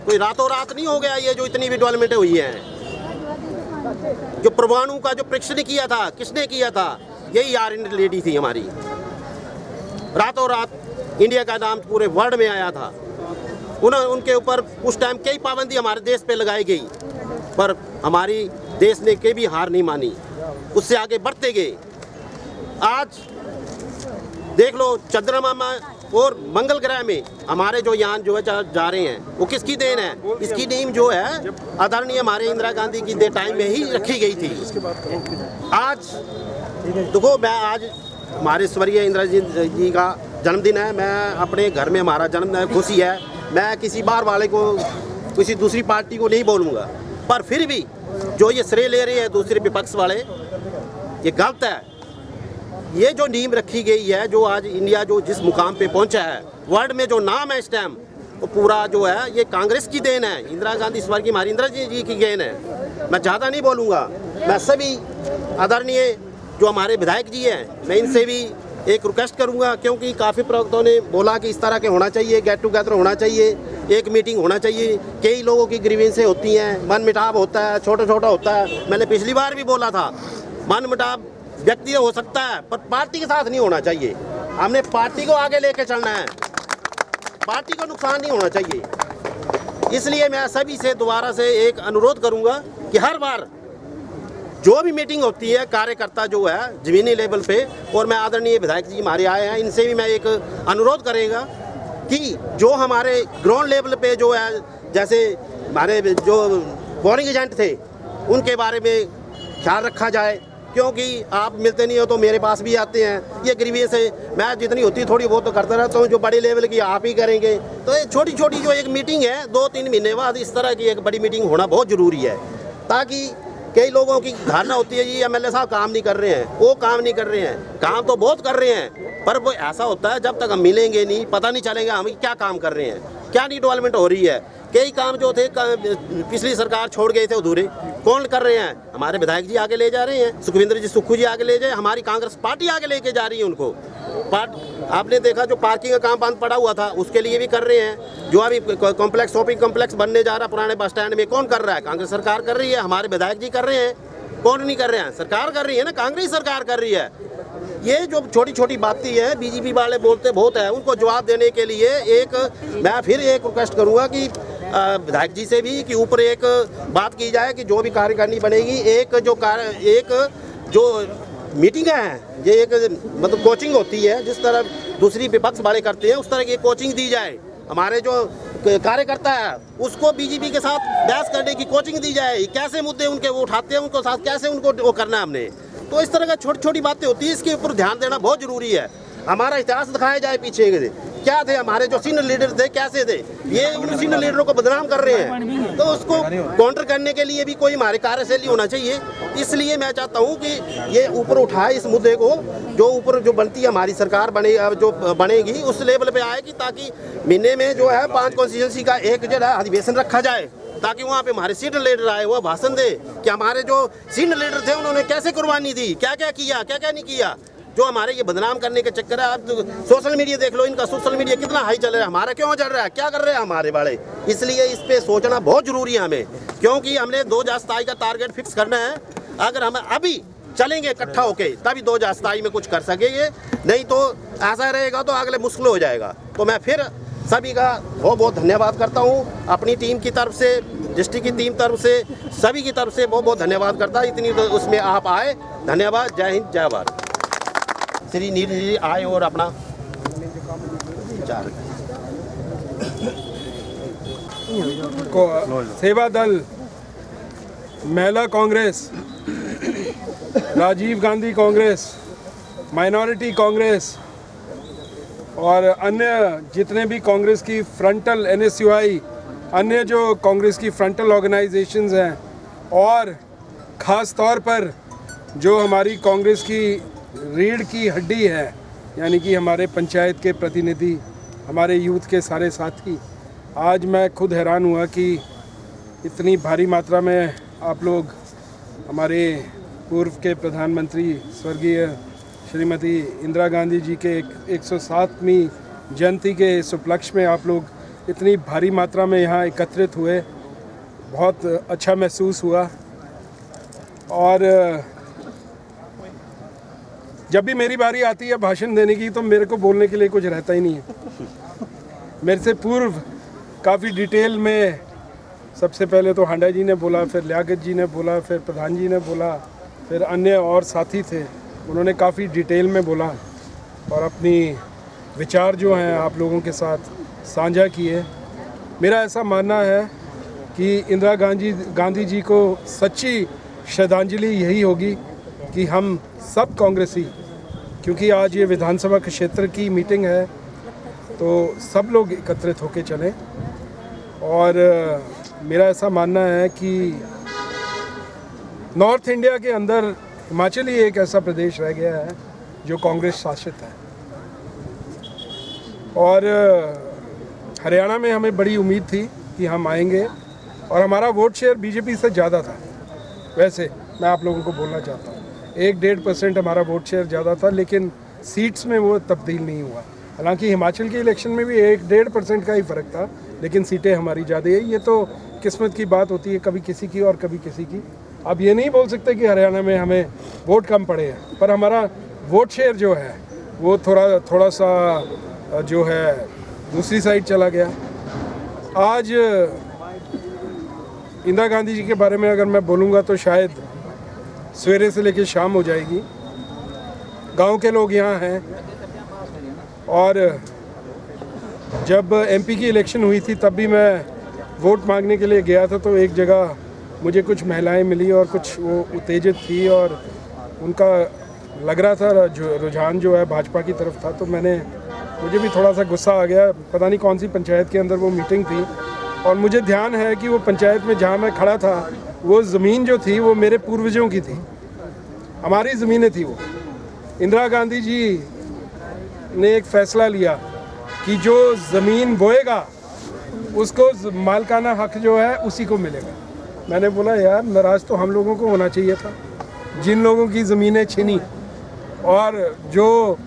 कोई रातों रात नहीं हो गया ये जो इतनी भी डेवलपमेंट हुई है। जो परमाणु का जो परीक्षण किया था, किसने किया था? यही आयरन लेडी थी हमारी। रातों रात इंडिया का नाम पूरे वर्ल्ड में आया था। उनके ऊपर उस टाइम कई पाबंदी हमारे देश पे लगाई गई, पर हमारी देश ने कभी हार नहीं मानी, उससे आगे बढ़ते गए। आज देख लो चंद्रमा में और मंगल ग्रह में हमारे जो यान जो है जा रहे हैं, वो किसकी देन है? इसकी नींव जो है आदरणीय हमारे इंदिरा गांधी की टाइम में ही रखी गई थी। आज देखो, मैं आज हमारे स्वर्गीय इंदिरा जी का जन्मदिन है, मैं अपने घर में हमारा जन्मदिन खुशी है, मैं किसी बार वाले को, किसी दूसरी पार्टी को नहीं बोलूँगा, पर फिर भी जो ये श्रेय ले रहे हैं दूसरे विपक्ष वाले, ये गलत है। ये जो नींव रखी गई है, जो आज इंडिया जो जिस मुकाम पे पहुंचा है, वर्ल्ड में जो नाम है इस टाइम, वो पूरा जो है ये कांग्रेस की देन है। इंदिरा गांधी स्वर्गीय हमारी इंदिरा जी की देन है। मैं ज़्यादा नहीं बोलूँगा, मैं सभी आदरणीय जो हमारे विधायक जी हैं, मैं इनसे भी एक रिक्वेस्ट करूँगा, क्योंकि काफ़ी प्रवक्ताओं ने बोला कि इस तरह के होना चाहिए, गेट टुगेदर होना चाहिए, एक मीटिंग होना चाहिए। कई लोगों की ग्रीवेंसें होती हैं, मन मिटाव होता है, छोटा छोटा होता है। मैंने पिछली बार भी बोला था, मन मिटाव व्यक्ति हो सकता है, पर पार्टी के साथ नहीं होना चाहिए। हमने पार्टी को आगे लेके चलना है, पार्टी को नुकसान नहीं होना चाहिए। इसलिए मैं सभी से दोबारा से एक अनुरोध करूंगा कि हर बार जो भी मीटिंग होती है, कार्यकर्ता जो है जमीनी लेवल पे, और मैं आदरणीय विधायक जी हमारे आए हैं, इनसे भी मैं एक अनुरोध करेगा कि जो हमारे ग्राउंड लेवल पे जो है, जैसे हमारे जो बोरिंग एजेंट थे, उनके बारे में ख्याल रखा जाए, क्योंकि आप मिलते नहीं हो तो मेरे पास भी आते हैं। ये ग्रीवेंस है, मैं जितनी होती थोड़ी बहुत तो करता रहता हूँ, जो बड़े लेवल की आप ही करेंगे। तो ये छोटी छोटी जो एक मीटिंग है, 2-3 महीने बाद इस तरह की एक बड़ी मीटिंग होना बहुत ज़रूरी है, ताकि कई लोगों की धारणा होती है जी एमएलए साहब काम नहीं कर रहे हैं, वो काम नहीं कर रहे हैं। काम तो बहुत कर रहे हैं, पर वो ऐसा होता है जब तक हम मिलेंगे नहीं, पता नहीं चलेगा हम क्या काम कर रहे हैं, क्या नहीं डेवलपमेंट हो रही है। कई काम जो थे पिछली सरकार छोड़ गए थे अधूरे, कौन कर रहे हैं? हमारे विधायक जी आगे ले जा रहे हैं, सुखविंदर जी सुक्खू जी आगे ले जाए, हमारी कांग्रेस पार्टी आगे लेके जा रही है उनको। आपने देखा जो पार्किंग का काम बंद पड़ा हुआ था उसके लिए भी कर रहे हैं। जो अभी कॉम्प्लेक्स शॉपिंग कॉम्प्लेक्स बनने जा रहा है पुराने बस स्टैंड में, कौन कर रहा है? कांग्रेस सरकार कर रही है, हमारे विधायक जी कर रहे हैं। कौन नहीं कर रहे हैं? सरकार कर रही है ना, कांग्रेस सरकार कर रही है। ये जो छोटी छोटी बातें हैं बीजेपी वाले बोलते बहुत है, उनको जवाब देने के लिए मैं फिर एक रिक्वेस्ट करूंगा कि विधायक जी से भी कि ऊपर एक बात की जाए कि जो भी कार्यकारिणी बनेगी एक जो मीटिंग है, ये एक मतलब कोचिंग होती है, जिस तरह दूसरी विपक्ष वाले करते हैं उस तरह की कोचिंग दी जाए। हमारे जो कार्यकर्ता है उसको बीजेपी के साथ बहस करने की कोचिंग दी जाए, कैसे मुद्दे उनके वो उठाते हैं, उनको साथ कैसे उनको वो करना है हमने। तो इस तरह का छोटी छोटी बातें होती है, इसके ऊपर ध्यान देना बहुत जरूरी है। हमारा इतिहास दिखाया जाए पीछे के क्या थे, हमारे जो सीनियर लीडर थे कैसे थे, ये उन सीनियर लीडरों को बदनाम कर रहे हैं। तो उसको काउंटर करने के लिए भी कोई हमारे कार्यशैली होना चाहिए। इसलिए मैं चाहता हूँ कि ये ऊपर उठाए इस मुद्दे को, जो ऊपर जो बनती है हमारी सरकार जो बनेगी उस लेवल पे आए कि ताकि महीने में जो है 5 कॉन्स्टिट्यूंसी का एक जो है अधिवेशन रखा जाए, ताकि वहाँ पे हमारे सीनियर लीडर आए वो भाषण दे कि हमारे जो सीनियर लीडर थे उन्होंने कैसे कुर्बानी दी, क्या क्या किया, क्या क्या नहीं किया। जो हमारे ये बदनाम करने के चक्कर है, आप सोशल मीडिया देख लो, इनका सोशल मीडिया कितना हाई चल रहा है, हमारा क्यों चल रहा है, क्या कर रहे हैं हमारे वाले। इसलिए इस पे सोचना बहुत जरूरी है हमें, क्योंकि हमने 2027 का टारगेट फिक्स करना है। अगर हम अभी चलेंगे इकट्ठा होके तभी 2027 में कुछ कर सकेंगे, नहीं तो ऐसा रहेगा तो अगले मुश्किल हो जाएगा। तो मैं फिर सभी का बहुत बहुत धन्यवाद करता हूँ, अपनी टीम की तरफ से, डिस्ट्रिक्ट की टीम तरफ से, सभी की तरफ से बहुत बहुत धन्यवाद करता। इतनी तो उसमें आप आए, धन्यवाद। जय हिंद, जय भारत। श्री नीरज जी आए और अपना विचार। सेवा दल, महिला कांग्रेस, राजीव गांधी कांग्रेस, माइनॉरिटी कांग्रेस और अन्य जितने भी कांग्रेस की फ्रंटल NSUI, अन्य जो कांग्रेस की फ्रंटल ऑर्गेनाइजेशंस हैं, और ख़ास तौर पर जो हमारी कांग्रेस की रीढ़ की हड्डी है, यानी कि हमारे पंचायत के प्रतिनिधि, हमारे यूथ के सारे साथी, आज मैं खुद हैरान हुआ कि इतनी भारी मात्रा में आप लोग हमारे पूर्व के प्रधानमंत्री स्वर्गीय श्रीमती इंदिरा गांधी जी के 107वीं जयंती के इस उपलक्ष्य में आप लोग इतनी भारी मात्रा में यहाँ एकत्रित हुए। बहुत अच्छा महसूस हुआ। और जब भी मेरी बारी आती है भाषण देने की तो मेरे को बोलने के लिए कुछ रहता ही नहीं है। मेरे से पूर्व काफ़ी डिटेल में सबसे पहले तो हांडा जी ने बोला, फिर लियाकत जी ने बोला, फिर प्रधान जी ने बोला, फिर अन्य और साथी थे, उन्होंने काफ़ी डिटेल में बोला और अपनी विचार जो हैं आप लोगों के साथ साझा किए। मेरा ऐसा मानना है कि इंदिरा गांधी जी को सच्ची श्रद्धांजलि यही होगी कि हम सब कांग्रेसी, क्योंकि आज ये विधानसभा क्षेत्र की मीटिंग है, तो सब लोग एकत्रित होकर चलें। और मेरा ऐसा मानना है कि नॉर्थ इंडिया के अंदर हिमाचल ही एक ऐसा प्रदेश रह गया है जो कांग्रेस शासित है। और हरियाणा में हमें बड़ी उम्मीद थी कि हम आएंगे और हमारा वोट शेयर बीजेपी से ज़्यादा था। वैसे मैं आप लोगों को बोलना चाहता हूँ 1-1.5% हमारा वोट शेयर ज़्यादा था, लेकिन सीट्स में वो तब्दील नहीं हुआ। हालांकि हिमाचल के इलेक्शन में भी 1-1.5% का ही फ़र्क था, लेकिन सीटें हमारी ज़्यादा है। ये तो किस्मत की बात होती है, कभी किसी की और कभी किसी की। अब ये नहीं बोल सकते कि हरियाणा में हमें वोट कम पड़े हैं, पर हमारा वोट शेयर जो है वो थोड़ा सा जो है दूसरी साइड चला गया। आज इंदिरा गांधी जी के बारे में अगर मैं बोलूँगा तो शायद सवेरे से लेकर शाम हो जाएगी। गांव के लोग यहाँ हैं, और जब MP की इलेक्शन हुई थी तब भी मैं वोट मांगने के लिए गया था, तो एक जगह मुझे कुछ महिलाएं मिली और कुछ वो उत्तेजित थी और उनका लग रहा था रुझान जो है भाजपा की तरफ था। तो मुझे भी थोड़ा सा गुस्सा आ गया। पता नहीं कौन सी पंचायत के अंदर वो मीटिंग थी, और मुझे ध्यान है कि वो पंचायत में जहाँ मैं खड़ा था वो ज़मीन जो थी वो मेरे पूर्वजों की थी, हमारी ज़मीनें थी वो। इंदिरा गांधी जी ने एक फ़ैसला लिया कि जो ज़मीन बोएगा उसको मालिकाना हक जो है उसी को मिलेगा। मैंने बोला यार नाराज़ तो हम लोगों को होना चाहिए था, जिन लोगों की ज़मीनें छीनी और जो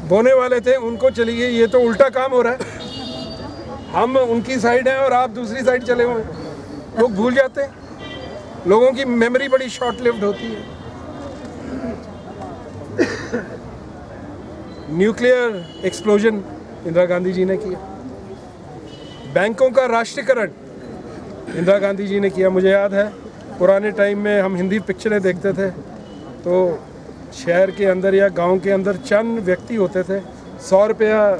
बोने वाले थे उनको चली गई। ये तो उल्टा काम हो रहा है, हम उनकी साइड हैं और आप दूसरी साइड चले हुए हैं। लोग भूल जाते हैं, लोगों की मेमोरी बड़ी शॉर्ट लिव्ड होती है। न्यूक्लियर एक्सप्लोजन इंदिरा गांधी जी ने किया, बैंकों का राष्ट्रीयकरण इंदिरा गांधी जी ने किया। मुझे याद है पुराने टाइम में हम हिंदी पिक्चरें देखते थे तो शहर के अंदर या गांव के अंदर चंद व्यक्ति होते थे, 100 रुपया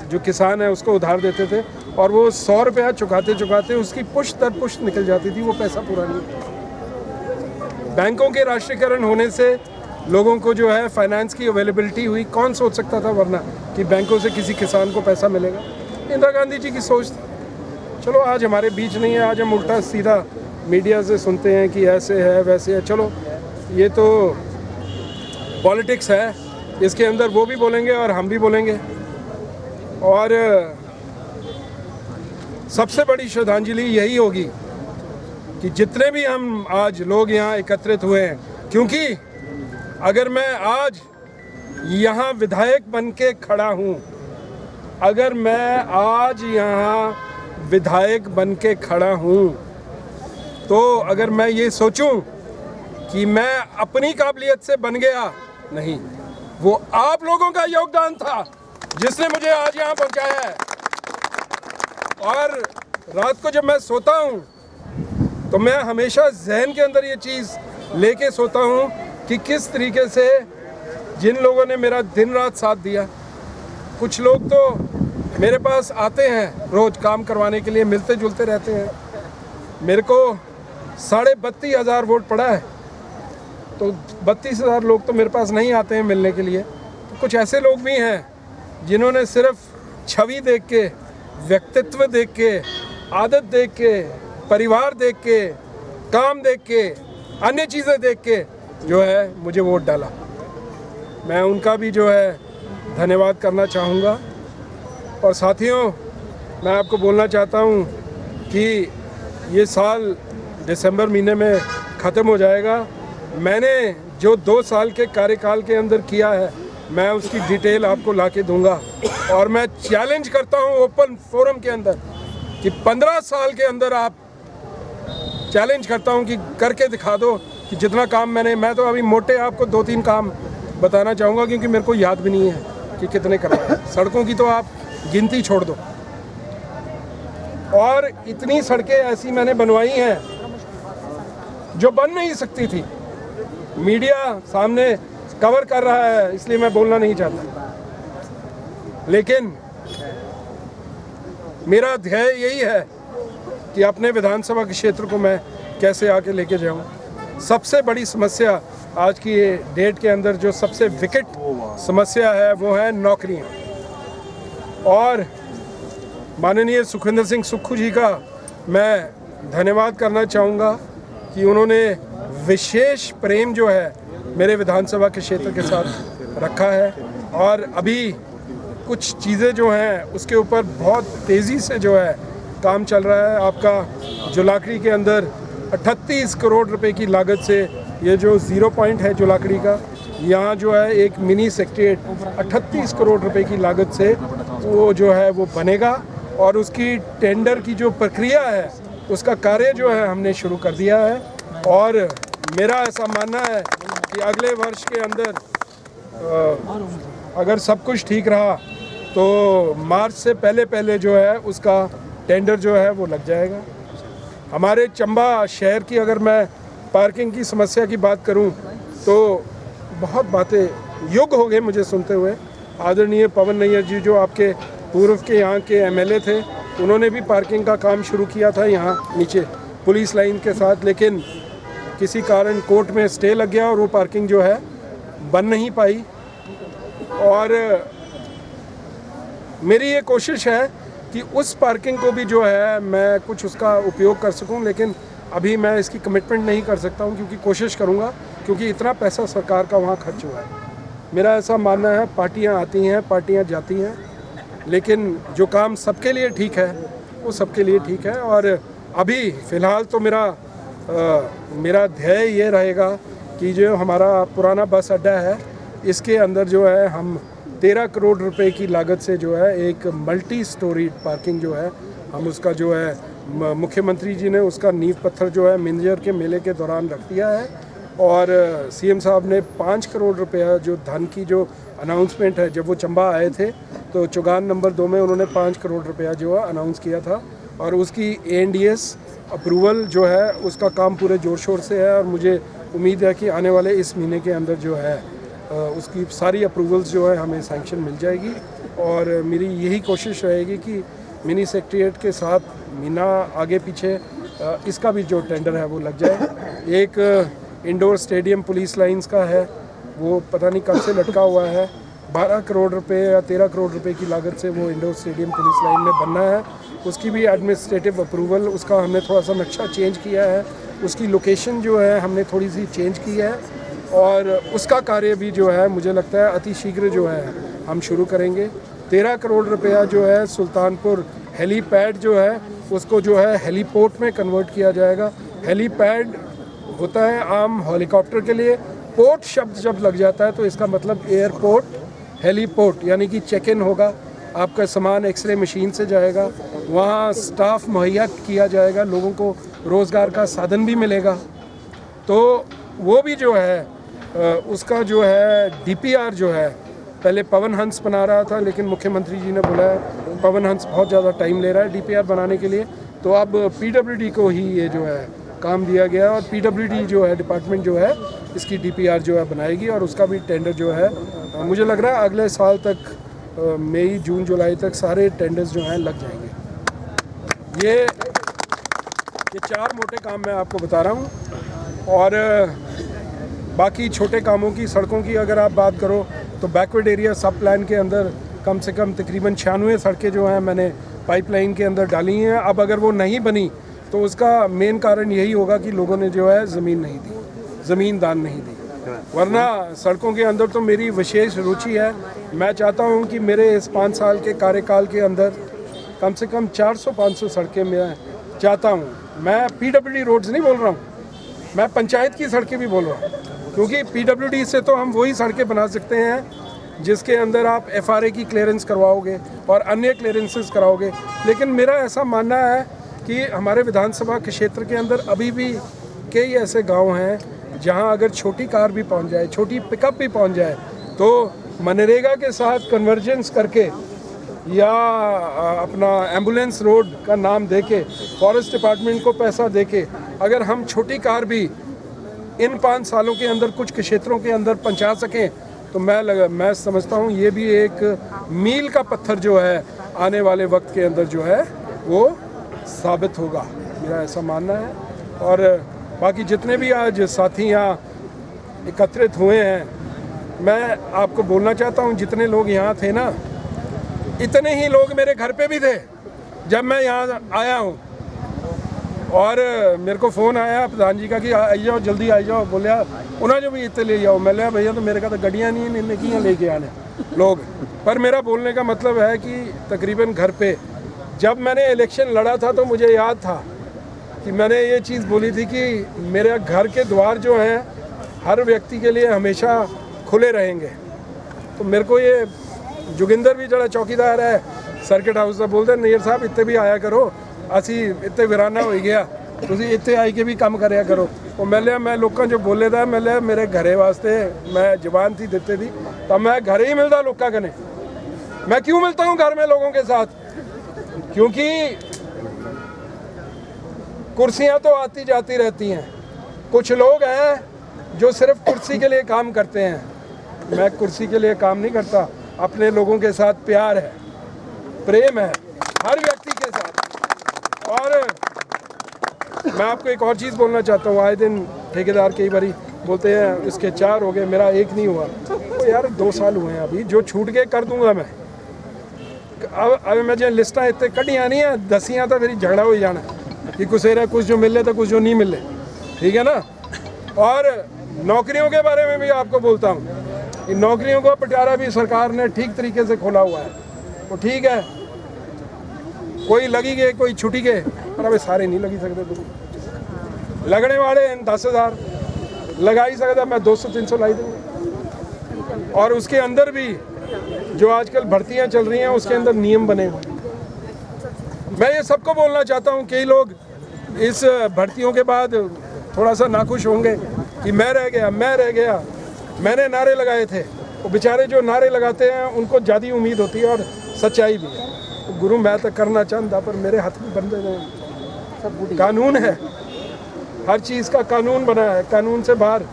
जो किसान है उसको उधार देते थे और वो 100 रुपया चुकाते चुकाते उसकी पुश्त दर पुश्त निकल जाती थी, वो पैसा पूरा नहीं। बैंकों के राष्ट्रीयकरण होने से लोगों को जो है फाइनेंस की अवेलेबिलिटी हुई। कौन सोच सकता था वरना कि बैंकों से किसी किसान को पैसा मिलेगा। इंदिरा गांधी जी की सोच थी। चलो आज हमारे बीच नहीं है, आज हम उल्टा सीधा मीडिया से सुनते हैं कि ऐसे है वैसे है। चलो ये तो पॉलिटिक्स है, इसके अंदर वो भी बोलेंगे और हम भी बोलेंगे। और सबसे बड़ी श्रद्धांजलि यही होगी कि जितने भी हम आज लोग यहाँ एकत्रित हुए हैं, क्योंकि अगर मैं आज यहाँ विधायक बन के खड़ा हूँ, अगर मैं आज यहाँ विधायक बन के खड़ा हूँ, तो अगर मैं ये सोचूं कि मैं अपनी काबिलियत से बन गया, नहीं, वो आप लोगों का योगदान था जिसने मुझे आज यहाँ पहुँचाया है। और रात को जब मैं सोता हूँ तो मैं हमेशा जहन के अंदर ये चीज़ लेके सोता हूँ कि किस तरीके से जिन लोगों ने मेरा दिन रात साथ दिया। कुछ लोग तो मेरे पास आते हैं रोज़ काम करवाने के लिए, मिलते जुलते रहते हैं। मेरे को 32,500 वोट पड़ा है, तो 32,000 लोग तो मेरे पास नहीं आते हैं मिलने के लिए। तो कुछ ऐसे लोग भी हैं जिन्होंने सिर्फ छवि देख के, व्यक्तित्व देख के, आदत देख के, परिवार देख के, काम देख के, अन्य चीज़ें देख के जो है मुझे वोट डाला। मैं उनका भी जो है धन्यवाद करना चाहूँगा। और साथियों, मैं आपको बोलना चाहता हूँ कि ये साल दिसंबर महीने में ख़त्म हो जाएगा। मैंने जो 2 साल के कार्यकाल के अंदर किया है, मैं उसकी डिटेल आपको ला के दूँगा। और मैं चैलेंज करता हूँ ओपन फोरम के अंदर कि 15 साल के अंदर आप, चैलेंज करता हूँ कि करके दिखा दो कि जितना काम मैं तो अभी मोटे आपको 2-3 काम बताना चाहूँगा, क्योंकि मेरे को याद भी नहीं है कि कितने करवाए। सड़कों की तो आप गिनती छोड़ दो, और इतनी सड़कें ऐसी मैंने बनवाई हैं जो बन नहीं सकती थी। मीडिया सामने कवर कर रहा है इसलिए मैं बोलना नहीं चाहता, लेकिन मेरा ध्येय यही है कि अपने विधानसभा के क्षेत्र को मैं कैसे आके लेके जाऊं। सबसे बड़ी समस्या आज की डेट के अंदर जो सबसे विकट समस्या है वो है नौकरियां। और माननीय सुखविंदर सिंह सुक्खू जी का मैं धन्यवाद करना चाहूँगा कि उन्होंने विशेष प्रेम जो है मेरे विधानसभा के क्षेत्र के साथ रखा है। और अभी कुछ चीज़ें जो हैं उसके ऊपर बहुत तेज़ी से जो है काम चल रहा है। आपका जुलाकड़ी के अंदर 38 करोड़ रुपए की लागत से ये जो 0 पॉइंट है जुलाकड़ी का, यहाँ जो है एक मिनी सेक्रेटेरिएट 38 करोड़ रुपए की लागत से वो जो है वो बनेगा। और उसकी टेंडर की जो प्रक्रिया है उसका कार्य जो है हमने शुरू कर दिया है। और मेरा ऐसा मानना है कि अगले वर्ष के अंदर अगर सब कुछ ठीक रहा तो मार्च से पहले जो है उसका टेंडर जो है वो लग जाएगा। हमारे चंबा शहर की अगर मैं पार्किंग की समस्या की बात करूं तो बहुत बातें युग हो गए मुझे सुनते हुए। आदरणीय पवन नैयर जी जो आपके पूर्व के यहाँ के एमएलए थे, उन्होंने भी पार्किंग का काम शुरू किया था यहाँ नीचे पुलिस लाइन के साथ, लेकिन किसी कारण कोर्ट में स्टे लग गया और वो पार्किंग जो है बन नहीं पाई। और मेरी ये कोशिश है कि उस पार्किंग को भी जो है मैं कुछ उसका उपयोग कर सकूं, लेकिन अभी मैं इसकी कमिटमेंट नहीं कर सकता हूं, क्योंकि कोशिश करूंगा, क्योंकि इतना पैसा सरकार का वहां खर्च हुआ है। मेरा ऐसा मानना है, पार्टियां आती हैं, पार्टियां जाती हैं, लेकिन जो काम सबके लिए ठीक है वो सबके लिए ठीक है। और अभी फ़िलहाल तो मेरा ध्येय ये रहेगा कि जो हमारा पुराना बस अड्डा है इसके अंदर जो है हम 13 करोड़ रुपए की लागत से जो है एक मल्टी स्टोरी पार्किंग जो है हम उसका जो है मुख्यमंत्री जी ने उसका नींव पत्थर जो है मिंजर के मेले के दौरान रख दिया है। और सीएम साहब ने 5 करोड़ रुपया जो धन की जो अनाउंसमेंट है, जब वो चंबा आए थे तो चौगान नंबर 2 में उन्होंने 5 करोड़ रुपया जो है अनाउंस किया था, और उसकी ANDS अप्रूवल जो है उसका काम पूरे ज़ोर शोर से है। और मुझे उम्मीद है कि आने वाले इस महीने के अंदर जो है उसकी सारी अप्रूवल्स जो है हमें सैंक्शन मिल जाएगी। और मेरी यही कोशिश रहेगी कि मिनी सेक्रेटेरिएट के साथ मीना आगे पीछे इसका भी जो टेंडर है वो लग जाए। एक इंडोर स्टेडियम पुलिस लाइंस का है, वो पता नहीं कब से लटका हुआ है, 12 करोड़ रुपए या 13 करोड़ रुपए की लागत से वो इंडोर स्टेडियम पुलिस लाइन में बनना है। उसकी भी एडमिनिस्ट्रेटिव अप्रूवल, उसका हमने थोड़ा सा नक्शा चेंज किया है, उसकी लोकेशन जो है हमने थोड़ी सी चेंज की है, और उसका कार्य भी जो है मुझे लगता है अति शीघ्र जो है हम शुरू करेंगे। 13 करोड़ रुपया जो है सुल्तानपुर हेलीपैड जो है उसको जो है हेलीपोर्ट में कन्वर्ट किया जाएगा। हेलीपैड होता है आम हेलीकॉप्टर के लिए, पोर्ट शब्द जब लग जाता है तो इसका मतलब एयरपोर्ट, हेलीपोर्ट यानी कि चेक इन होगा, आपका सामान एक्सरे मशीन से जाएगा, वहाँ स्टाफ मुहैया किया जाएगा, लोगों को रोज़गार का साधन भी मिलेगा। तो वो भी जो है उसका जो है DPR जो है पहले पवन हंस बना रहा था, लेकिन मुख्यमंत्री जी ने बोला है पवन हंस बहुत ज़्यादा टाइम ले रहा है DPR बनाने के लिए, तो अब PWD को ही ये जो है काम दिया गया, और PWD जो है डिपार्टमेंट जो है इसकी DPR जो है बनाएगी, और उसका भी टेंडर जो है मुझे लग रहा है अगले साल तक मई जून जुलाई तक सारे टेंडर्स जो हैं लग जाएंगे। ये 4 मोटे काम मैं आपको बता रहा हूँ। और बाकी छोटे कामों की, सड़कों की अगर आप बात करो तो बैकवर्ड एरिया सब प्लान के अंदर कम से कम तकरीबन 96 सड़कें जो हैं मैंने पाइपलाइन के अंदर डाली हैं। अब अगर वो नहीं बनी तो उसका मेन कारण यही होगा कि लोगों ने जो है ज़मीन नहीं दी, ज़मीन दान नहीं दी, वरना सड़कों के अंदर तो मेरी विशेष रुचि है। मैं चाहता हूं कि मेरे इस 5 साल के कार्यकाल के अंदर कम से कम 400-500 सड़कें मैं चाहता हूं। मैं PWD रोड्स नहीं बोल रहा हूं, मैं पंचायत की सड़कें भी बोल रहा हूं, क्योंकि PWD से तो हम वही सड़कें बना सकते हैं जिसके अंदर आप FRA की क्लियरेंस करवाओगे और अन्य क्लियरेंसेस कराओगे। लेकिन मेरा ऐसा मानना है कि हमारे विधानसभा के क्षेत्र के अंदर अभी भी कई ऐसे गांव हैं जहां अगर छोटी कार भी पहुंच जाए, छोटी पिकअप भी पहुंच जाए, तो मनरेगा के साथ कन्वर्जेंस करके या अपना एम्बुलेंस रोड का नाम देके, फॉरेस्ट डिपार्टमेंट को पैसा देके, अगर हम छोटी कार भी इन 5 सालों के अंदर कुछ क्षेत्रों के अंदर पहुंचा सकें, तो मैं समझता हूं ये भी एक मील का पत्थर जो है आने वाले वक्त के अंदर जो है वो साबित होगा, मेरा ऐसा मानना है। और बाकी जितने भी आज साथी यहाँ एकत्रित हुए हैं, मैं आपको बोलना चाहता हूँ जितने लोग यहाँ थे ना, इतने ही लोग मेरे घर पे भी थे जब मैं यहाँ आया हूँ। और मेरे को फ़ोन आया प्रधान जी का कि आई जाओ, जल्दी आई जाओ, बोलिया उन्हें जो भी इतने ले जाओ। मैं लिया भैया तो मेरे का तो गड्डियाँ नहीं है, इन्हें की लेके आने लोग। पर मेरा बोलने का मतलब है कि तकरीबन घर पे जब मैंने इलेक्शन लड़ा था तो मुझे याद था कि मैंने ये चीज़ बोली थी कि मेरे घर के द्वार जो हैं हर व्यक्ति के लिए हमेशा खुले रहेंगे। तो मेरे को ये जोगिंदर भी जरा चौकीदार है सर्किट हाउस का, बोलते नैयर साहब इतने भी आया करो, असी इतने वीराना हो गया, तुसी इतने आई के भी काम कराया करो। तो मैं लोगों जो बोले था, मैं मेरे घरे वास्ते मैं जबान थी देते थी, तब मैं घर ही मिलता लोगों कने। मैं क्यों मिलता हूँ घर में लोगों के साथ? क्योंकि कुर्सियां तो आती जाती रहती हैं, कुछ लोग हैं जो सिर्फ कुर्सी के लिए काम करते हैं। मैं कुर्सी के लिए काम नहीं करता, अपने लोगों के साथ प्यार है, प्रेम है हर व्यक्ति के साथ। और मैं आपको एक और चीज़ बोलना चाहता हूँ, आए दिन ठेकेदार कई बारी बोलते हैं इसके 4 हो गए, मेरा 1 नहीं हुआ। तो यार 2 साल हुए हैं अभी, जो छूट के कर दूंगा मैं। अब मैं जो लिस्टा इतने कढ़िया नहीं है दसियाँ तो फिर झगड़ा हो जाना कि कुछ रहा कुछ जो मिले तो कुछ जो नहीं मिले, ठीक है ना। और नौकरियों के बारे में भी आपको बोलता हूँ, इन नौकरियों को पटियाला भी सरकार ने ठीक तरीके से खोला हुआ है, तो ठीक है कोई लगी गए कोई छुट्टी गए, पर अभी सारे नहीं लगी सकते। तुम लगने वाले 10,000 लगा ही सकता, मैं 200-300 लाई दूँगा। और उसके अंदर भी जो आजकल भर्तियां चल रही हैं उसके अंदर नियम बने हुए। मैं ये सबको बोलना चाहता हूँ, कई लोग इस भर्तियों के बाद थोड़ा सा नाखुश होंगे कि मैं रह गया, मैंने नारे लगाए थे। वो बेचारे जो नारे लगाते हैं उनको ज़्यादा उम्मीद होती है और सच्चाई भी है। तो गुरु मैं तो करना चाहता पर मेरे हाथ में बंदे हैं, कानून है, हर चीज़ का कानून बना है, कानून से बाहर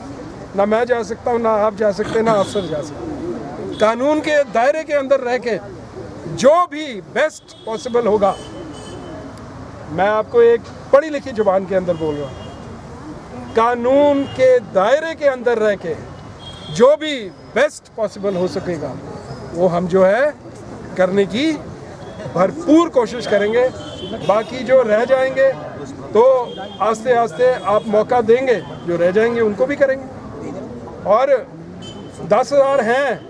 ना मैं जा सकता हूँ, ना आप जा सकते, ना अफसर जा सकते। कानून के दायरे के अंदर रह के जो भी बेस्ट पॉसिबल होगा, मैं आपको एक पढ़ी लिखी जुबान के अंदर बोल रहा हूँ, कानून के दायरे के अंदर रह के जो भी बेस्ट पॉसिबल हो सकेगा वो हम जो है करने की भरपूर कोशिश करेंगे। बाकी जो रह जाएंगे तो आस्ते आस्ते आप मौका देंगे, जो रह जाएंगे उनको भी करेंगे। और 10,000 हैं,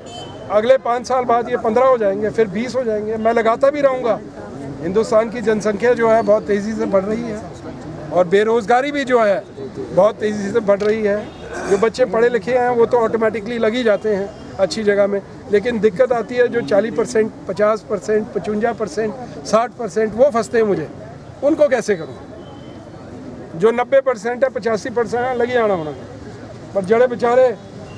अगले 5 साल बाद ये 15 हो जाएंगे, फिर 20 हो जाएंगे, मैं लगाता भी रहूँगा। हिंदुस्तान की जनसंख्या जो है बहुत तेज़ी से बढ़ रही है और बेरोज़गारी भी जो है बहुत तेज़ी से बढ़ रही है। जो बच्चे पढ़े लिखे हैं वो तो ऑटोमेटिकली लग ही जाते हैं अच्छी जगह में, लेकिन दिक्कत आती है जो 40%, 50%, 55%, 60% वो फंसते हैं मुझे, उनको कैसे करूँ। जो 90% है, 85% है, लगी आना होना। पर जड़े बेचारे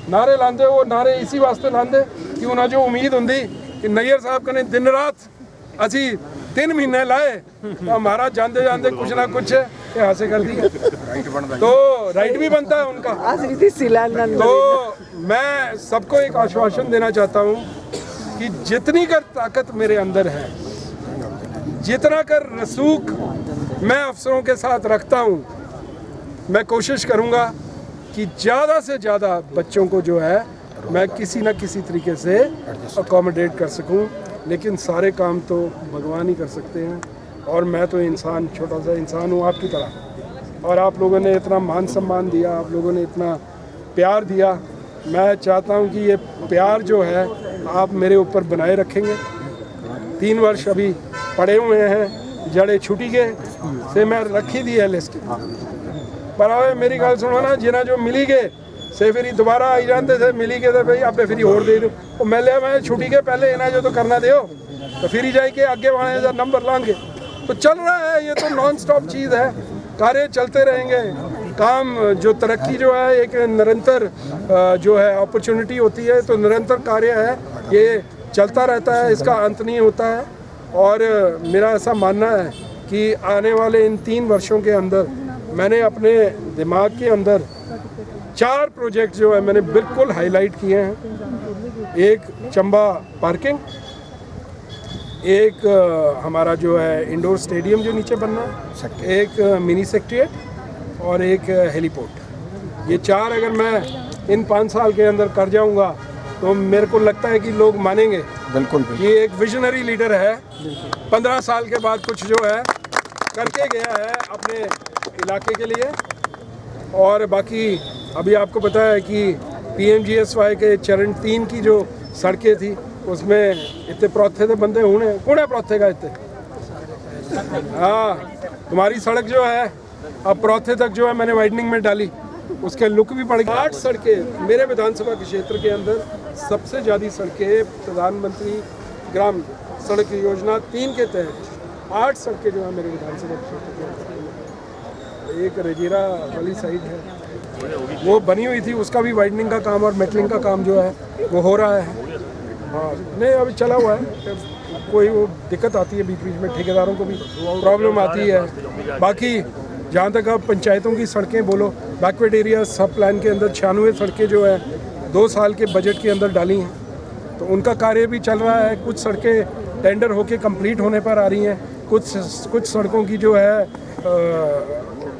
नारे लाते, वो नारे इसी वास्ते लाते कि उन्हें जो उम्मीद होंगी कि नैयर साहब कने दिन रात असी 3 महीने लाए तो हमारा जानते जानते कुछ ना कुछ हासिल कर दिया, तो राइट भी बनता है उनका। तो मैं सबको एक आश्वासन देना चाहता हूँ कि जितनी कर ताकत मेरे अंदर है, जितना कर रसूख मैं अफसरों के साथ रखता हूँ, मैं कोशिश करूँगा कि ज़्यादा से ज़्यादा बच्चों को जो है मैं किसी न किसी तरीके से अकोमोडेट कर सकूं। लेकिन सारे काम तो भगवान ही कर सकते हैं, और मैं तो इंसान, छोटा सा इंसान हूँ आपकी तरह। और आप लोगों ने इतना मान सम्मान दिया, आप लोगों ने इतना प्यार दिया, मैं चाहता हूँ कि ये प्यार जो है आप मेरे ऊपर बनाए रखेंगे। 3 वर्ष अभी पड़े हुए हैं, जड़े छुट्टी गए से मैं रखी दी है लिस्ट पर। आवे मेरी गल सुनो ना, जिन्हें जो मिली गए से फिर दोबारा आई जाते थे, मिली गए तो भाई आप फिर और दे दो, वो मिले मैं छुट्टी के पहले इन्हें जो तो करना दो तो फिर ही जाए के आगे वाले नंबर लाएंगे। तो चल रहा है, ये तो नॉन स्टॉप चीज़ है, कार्य चलते रहेंगे। काम जो तरक्की जो है एक निरंतर जो है अपॉर्चुनिटी होती है, तो निरंतर कार्य है, ये चलता रहता है, इसका अंत नहीं होता है। और मेरा ऐसा मानना है कि आने वाले इन 3 वर्षों के अंदर मैंने अपने दिमाग के अंदर 4 प्रोजेक्ट जो है मैंने बिल्कुल हाईलाइट किए हैं। एक चंबा पार्किंग, एक हमारा जो है इंडोर स्टेडियम जो नीचे बनना है, एक मिनी सेक्रेटेरिएट और एक हेलीपोर्ट। ये 4 अगर मैं इन 5 साल के अंदर कर जाऊंगा तो मेरे को लगता है कि लोग मानेंगे बिल्कुल कि एक विजनरी लीडर है, 15 साल के बाद कुछ जो है करके गया है अपने इलाके के लिए। और बाकी अभी आपको पता है कि PMGSY के चरण 3 की जो सड़कें थी उसमें इतने प्रौथे थे बंदे होने कौन प्रौथे का इतने, हाँ तुम्हारी सड़क जो है अब प्रौथे तक जो है मैंने वाइडनिंग में डाली, उसके लुक भी पड़ गई। 8 सड़कें मेरे विधानसभा के क्षेत्र के अंदर, सबसे ज़्यादा सड़कें प्रधानमंत्री ग्राम सड़क योजना 3 के तहत 8 सड़कें जो है मेरे विधानसभा के क्षेत्र के अंदर। एक रजीरा वाली साइड है वो बनी हुई थी, उसका भी वाइडनिंग का काम और मेटलिंग का काम जो है वो हो रहा है। हाँ नहीं अभी चला हुआ है, कोई वो दिक्कत आती है बीच बीच में, ठेकेदारों को भी प्रॉब्लम आती है। बाकी जहाँ तक अब पंचायतों की सड़कें बोलो, बैकवर्ड एरिया सब प्लान के अंदर 96 सड़कें जो है 2 साल के बजट के अंदर डाली हैं, तो उनका कार्य भी चल रहा है। कुछ सड़कें टेंडर होके कंप्लीट होने पर आ रही हैं, कुछ सड़कों की जो है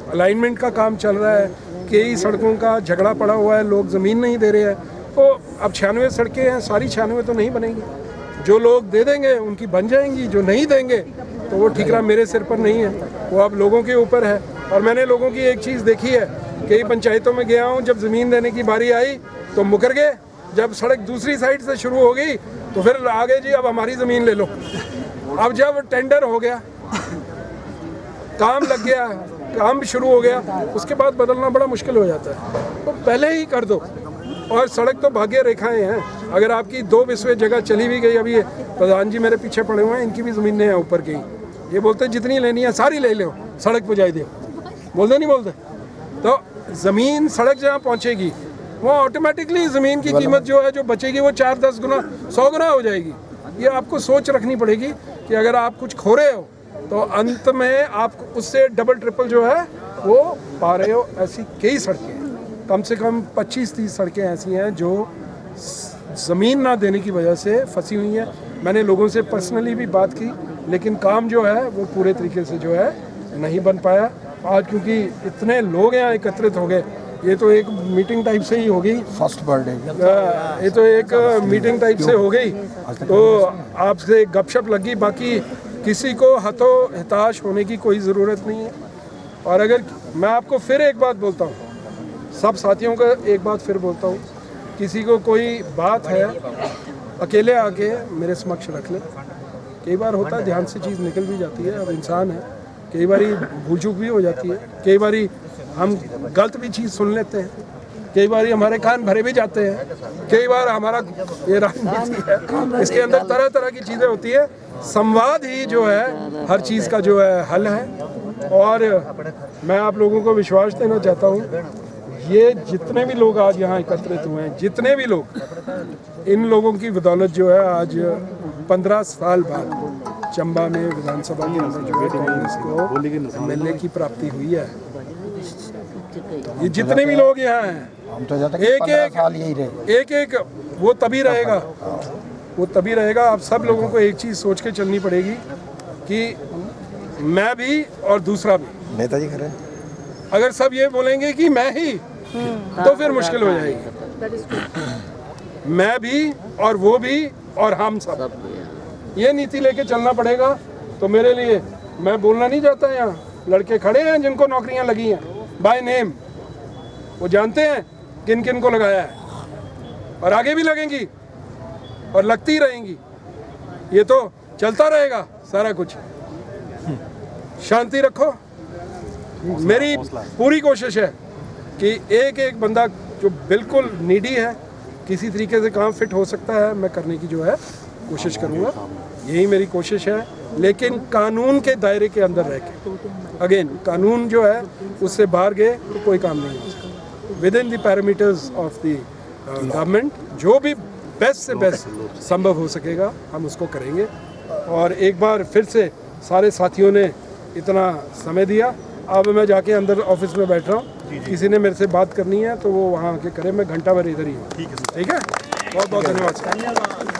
अलाइनमेंट का काम चल रहा है, कई सड़कों का झगड़ा पड़ा हुआ है, लोग ज़मीन नहीं दे रहे हैं। तो अब 96 सड़कें हैं, सारी 96 तो नहीं बनेंगी, जो लोग दे देंगे उनकी बन जाएंगी, जो नहीं देंगे तो वो ठिकरा मेरे सिर पर नहीं है, वो अब लोगों के ऊपर है। और मैंने लोगों की एक चीज़ देखी है, कई पंचायतों में गया हूँ, जब ज़मीन देने की बारी आई तो मुकर गए, जब सड़क दूसरी साइड से शुरू हो गई तो फिर आगे जी अब हमारी ज़मीन ले लो। अब जब टेंडर हो गया, काम लग गया, काम शुरू हो गया, उसके बाद बदलना बड़ा मुश्किल हो जाता है। तो पहले ही कर दो। और सड़क तो भाग्य रेखाएं हैं, अगर आपकी 2 बिस्वे जगह चली भी गई, अभी ये प्रधान जी मेरे पीछे पड़े हुए हैं, इनकी भी ज़मीनें हैं ऊपर की, ये बोलते हैं जितनी लेनी है सारी ले लो, सड़क पहुँचाई दो, बोलते नहीं बोलते। तो ज़मीन सड़क जहाँ पहुँचेगी वो ऑटोमेटिकली ज़मीन की कीमत जो है, जो बचेगी वो 4-10 गुना 100 गुना हो जाएगी। ये आपको सोच रखनी पड़ेगी कि अगर आप कुछ खो रहे हो तो अंत में आप उससे डबल ट्रिपल जो है वो पा रहे हो। ऐसी कई सड़कें हैं, कम से कम 25-30 सड़कें ऐसी हैं जो ज़मीन ना देने की वजह से फंसी हुई हैं। मैंने लोगों से पर्सनली भी बात की, लेकिन काम जो है वो पूरे तरीके से जो है नहीं बन पाया। आज क्योंकि इतने लोग यहाँ एकत्रित हो गए, ये तो एक मीटिंग टाइप से ही हो गई, फर्स्ट बर्थडे, ये तो एक मीटिंग टाइप से हो गई, तो आपसे गपशप लगी। बाकी किसी को हताश होने की कोई ज़रूरत नहीं है। और अगर मैं आपको फिर एक बात बोलता हूँ, सब साथियों का एक बात फिर बोलता हूँ, किसी को कोई बात है अकेले आके मेरे समक्ष रख ले। कई बार होता है ध्यान से चीज़ निकल भी जाती है, अब इंसान है, कई बारी भूल चूक भी हो जाती है, कई बारी हम गलत भी चीज़ सुन लेते हैं, कई बार हमारे कान भरे भी जाते हैं, कई बार हमारा ये राजनीति है, इसके अंदर तरह तरह की चीज़ें होती है। संवाद ही जो है हर चीज़ का जो है हल है। और मैं आप लोगों को विश्वास देना चाहता हूँ, ये जितने भी लोग आज यहाँ एकत्रित हुए हैं, जितने भी लोग, इन लोगों की बदौलत जो है आज 15 साल बाद चंबा में विधानसभा के अंदर जो है कांग्रेस को एमएलए की प्राप्ति हुई है। ये जितने भी लोग यहाँ हैं, एक एक वो तभी रहेगा, वो तभी रहेगा। आप सब लोगों को एक चीज़ सोच के चलनी पड़ेगी कि मैं भी और दूसरा भी। नेताजी खड़े, अगर सब ये बोलेंगे कि मैं ही, तो फिर मुश्किल हो जाएगी। मैं भी और वो भी और हम सब, ये नीति लेके चलना पड़ेगा। तो मेरे लिए, मैं बोलना नहीं चाहता, यहाँ लड़के खड़े हैं जिनको नौकरियाँ लगी हैं बाय नेम, वो जानते हैं किन किन को लगाया है, और आगे भी लगेंगी और लगती रहेंगी। ये तो चलता रहेगा सारा कुछ। शांति रखो। मेरी पूरी कोशिश है कि एक एक बंदा जो बिल्कुल नीडी है, किसी तरीके से काम फिट हो सकता है, मैं करने की जो है कोशिश करूँगा, यही मेरी कोशिश है। लेकिन कानून के दायरे के अंदर रह के, अगेन कानून जो है उससे बाहर गए तो कोई काम नहीं हो सकता। With in the parameters of the government जो भी बेस्ट से बेस्ट संभव हो सकेगा हम उसको करेंगे। और एक बार फिर से सारे साथियों ने इतना समय दिया। अब मैं जाके अंदर ऑफिस में बैठ रहा हूँ, किसी ने मेरे से बात करनी है तो वो वहाँ आके करे, मैं घंटा भर इधर ही हूँ। ठीक है, बहुत बहुत धन्यवाद।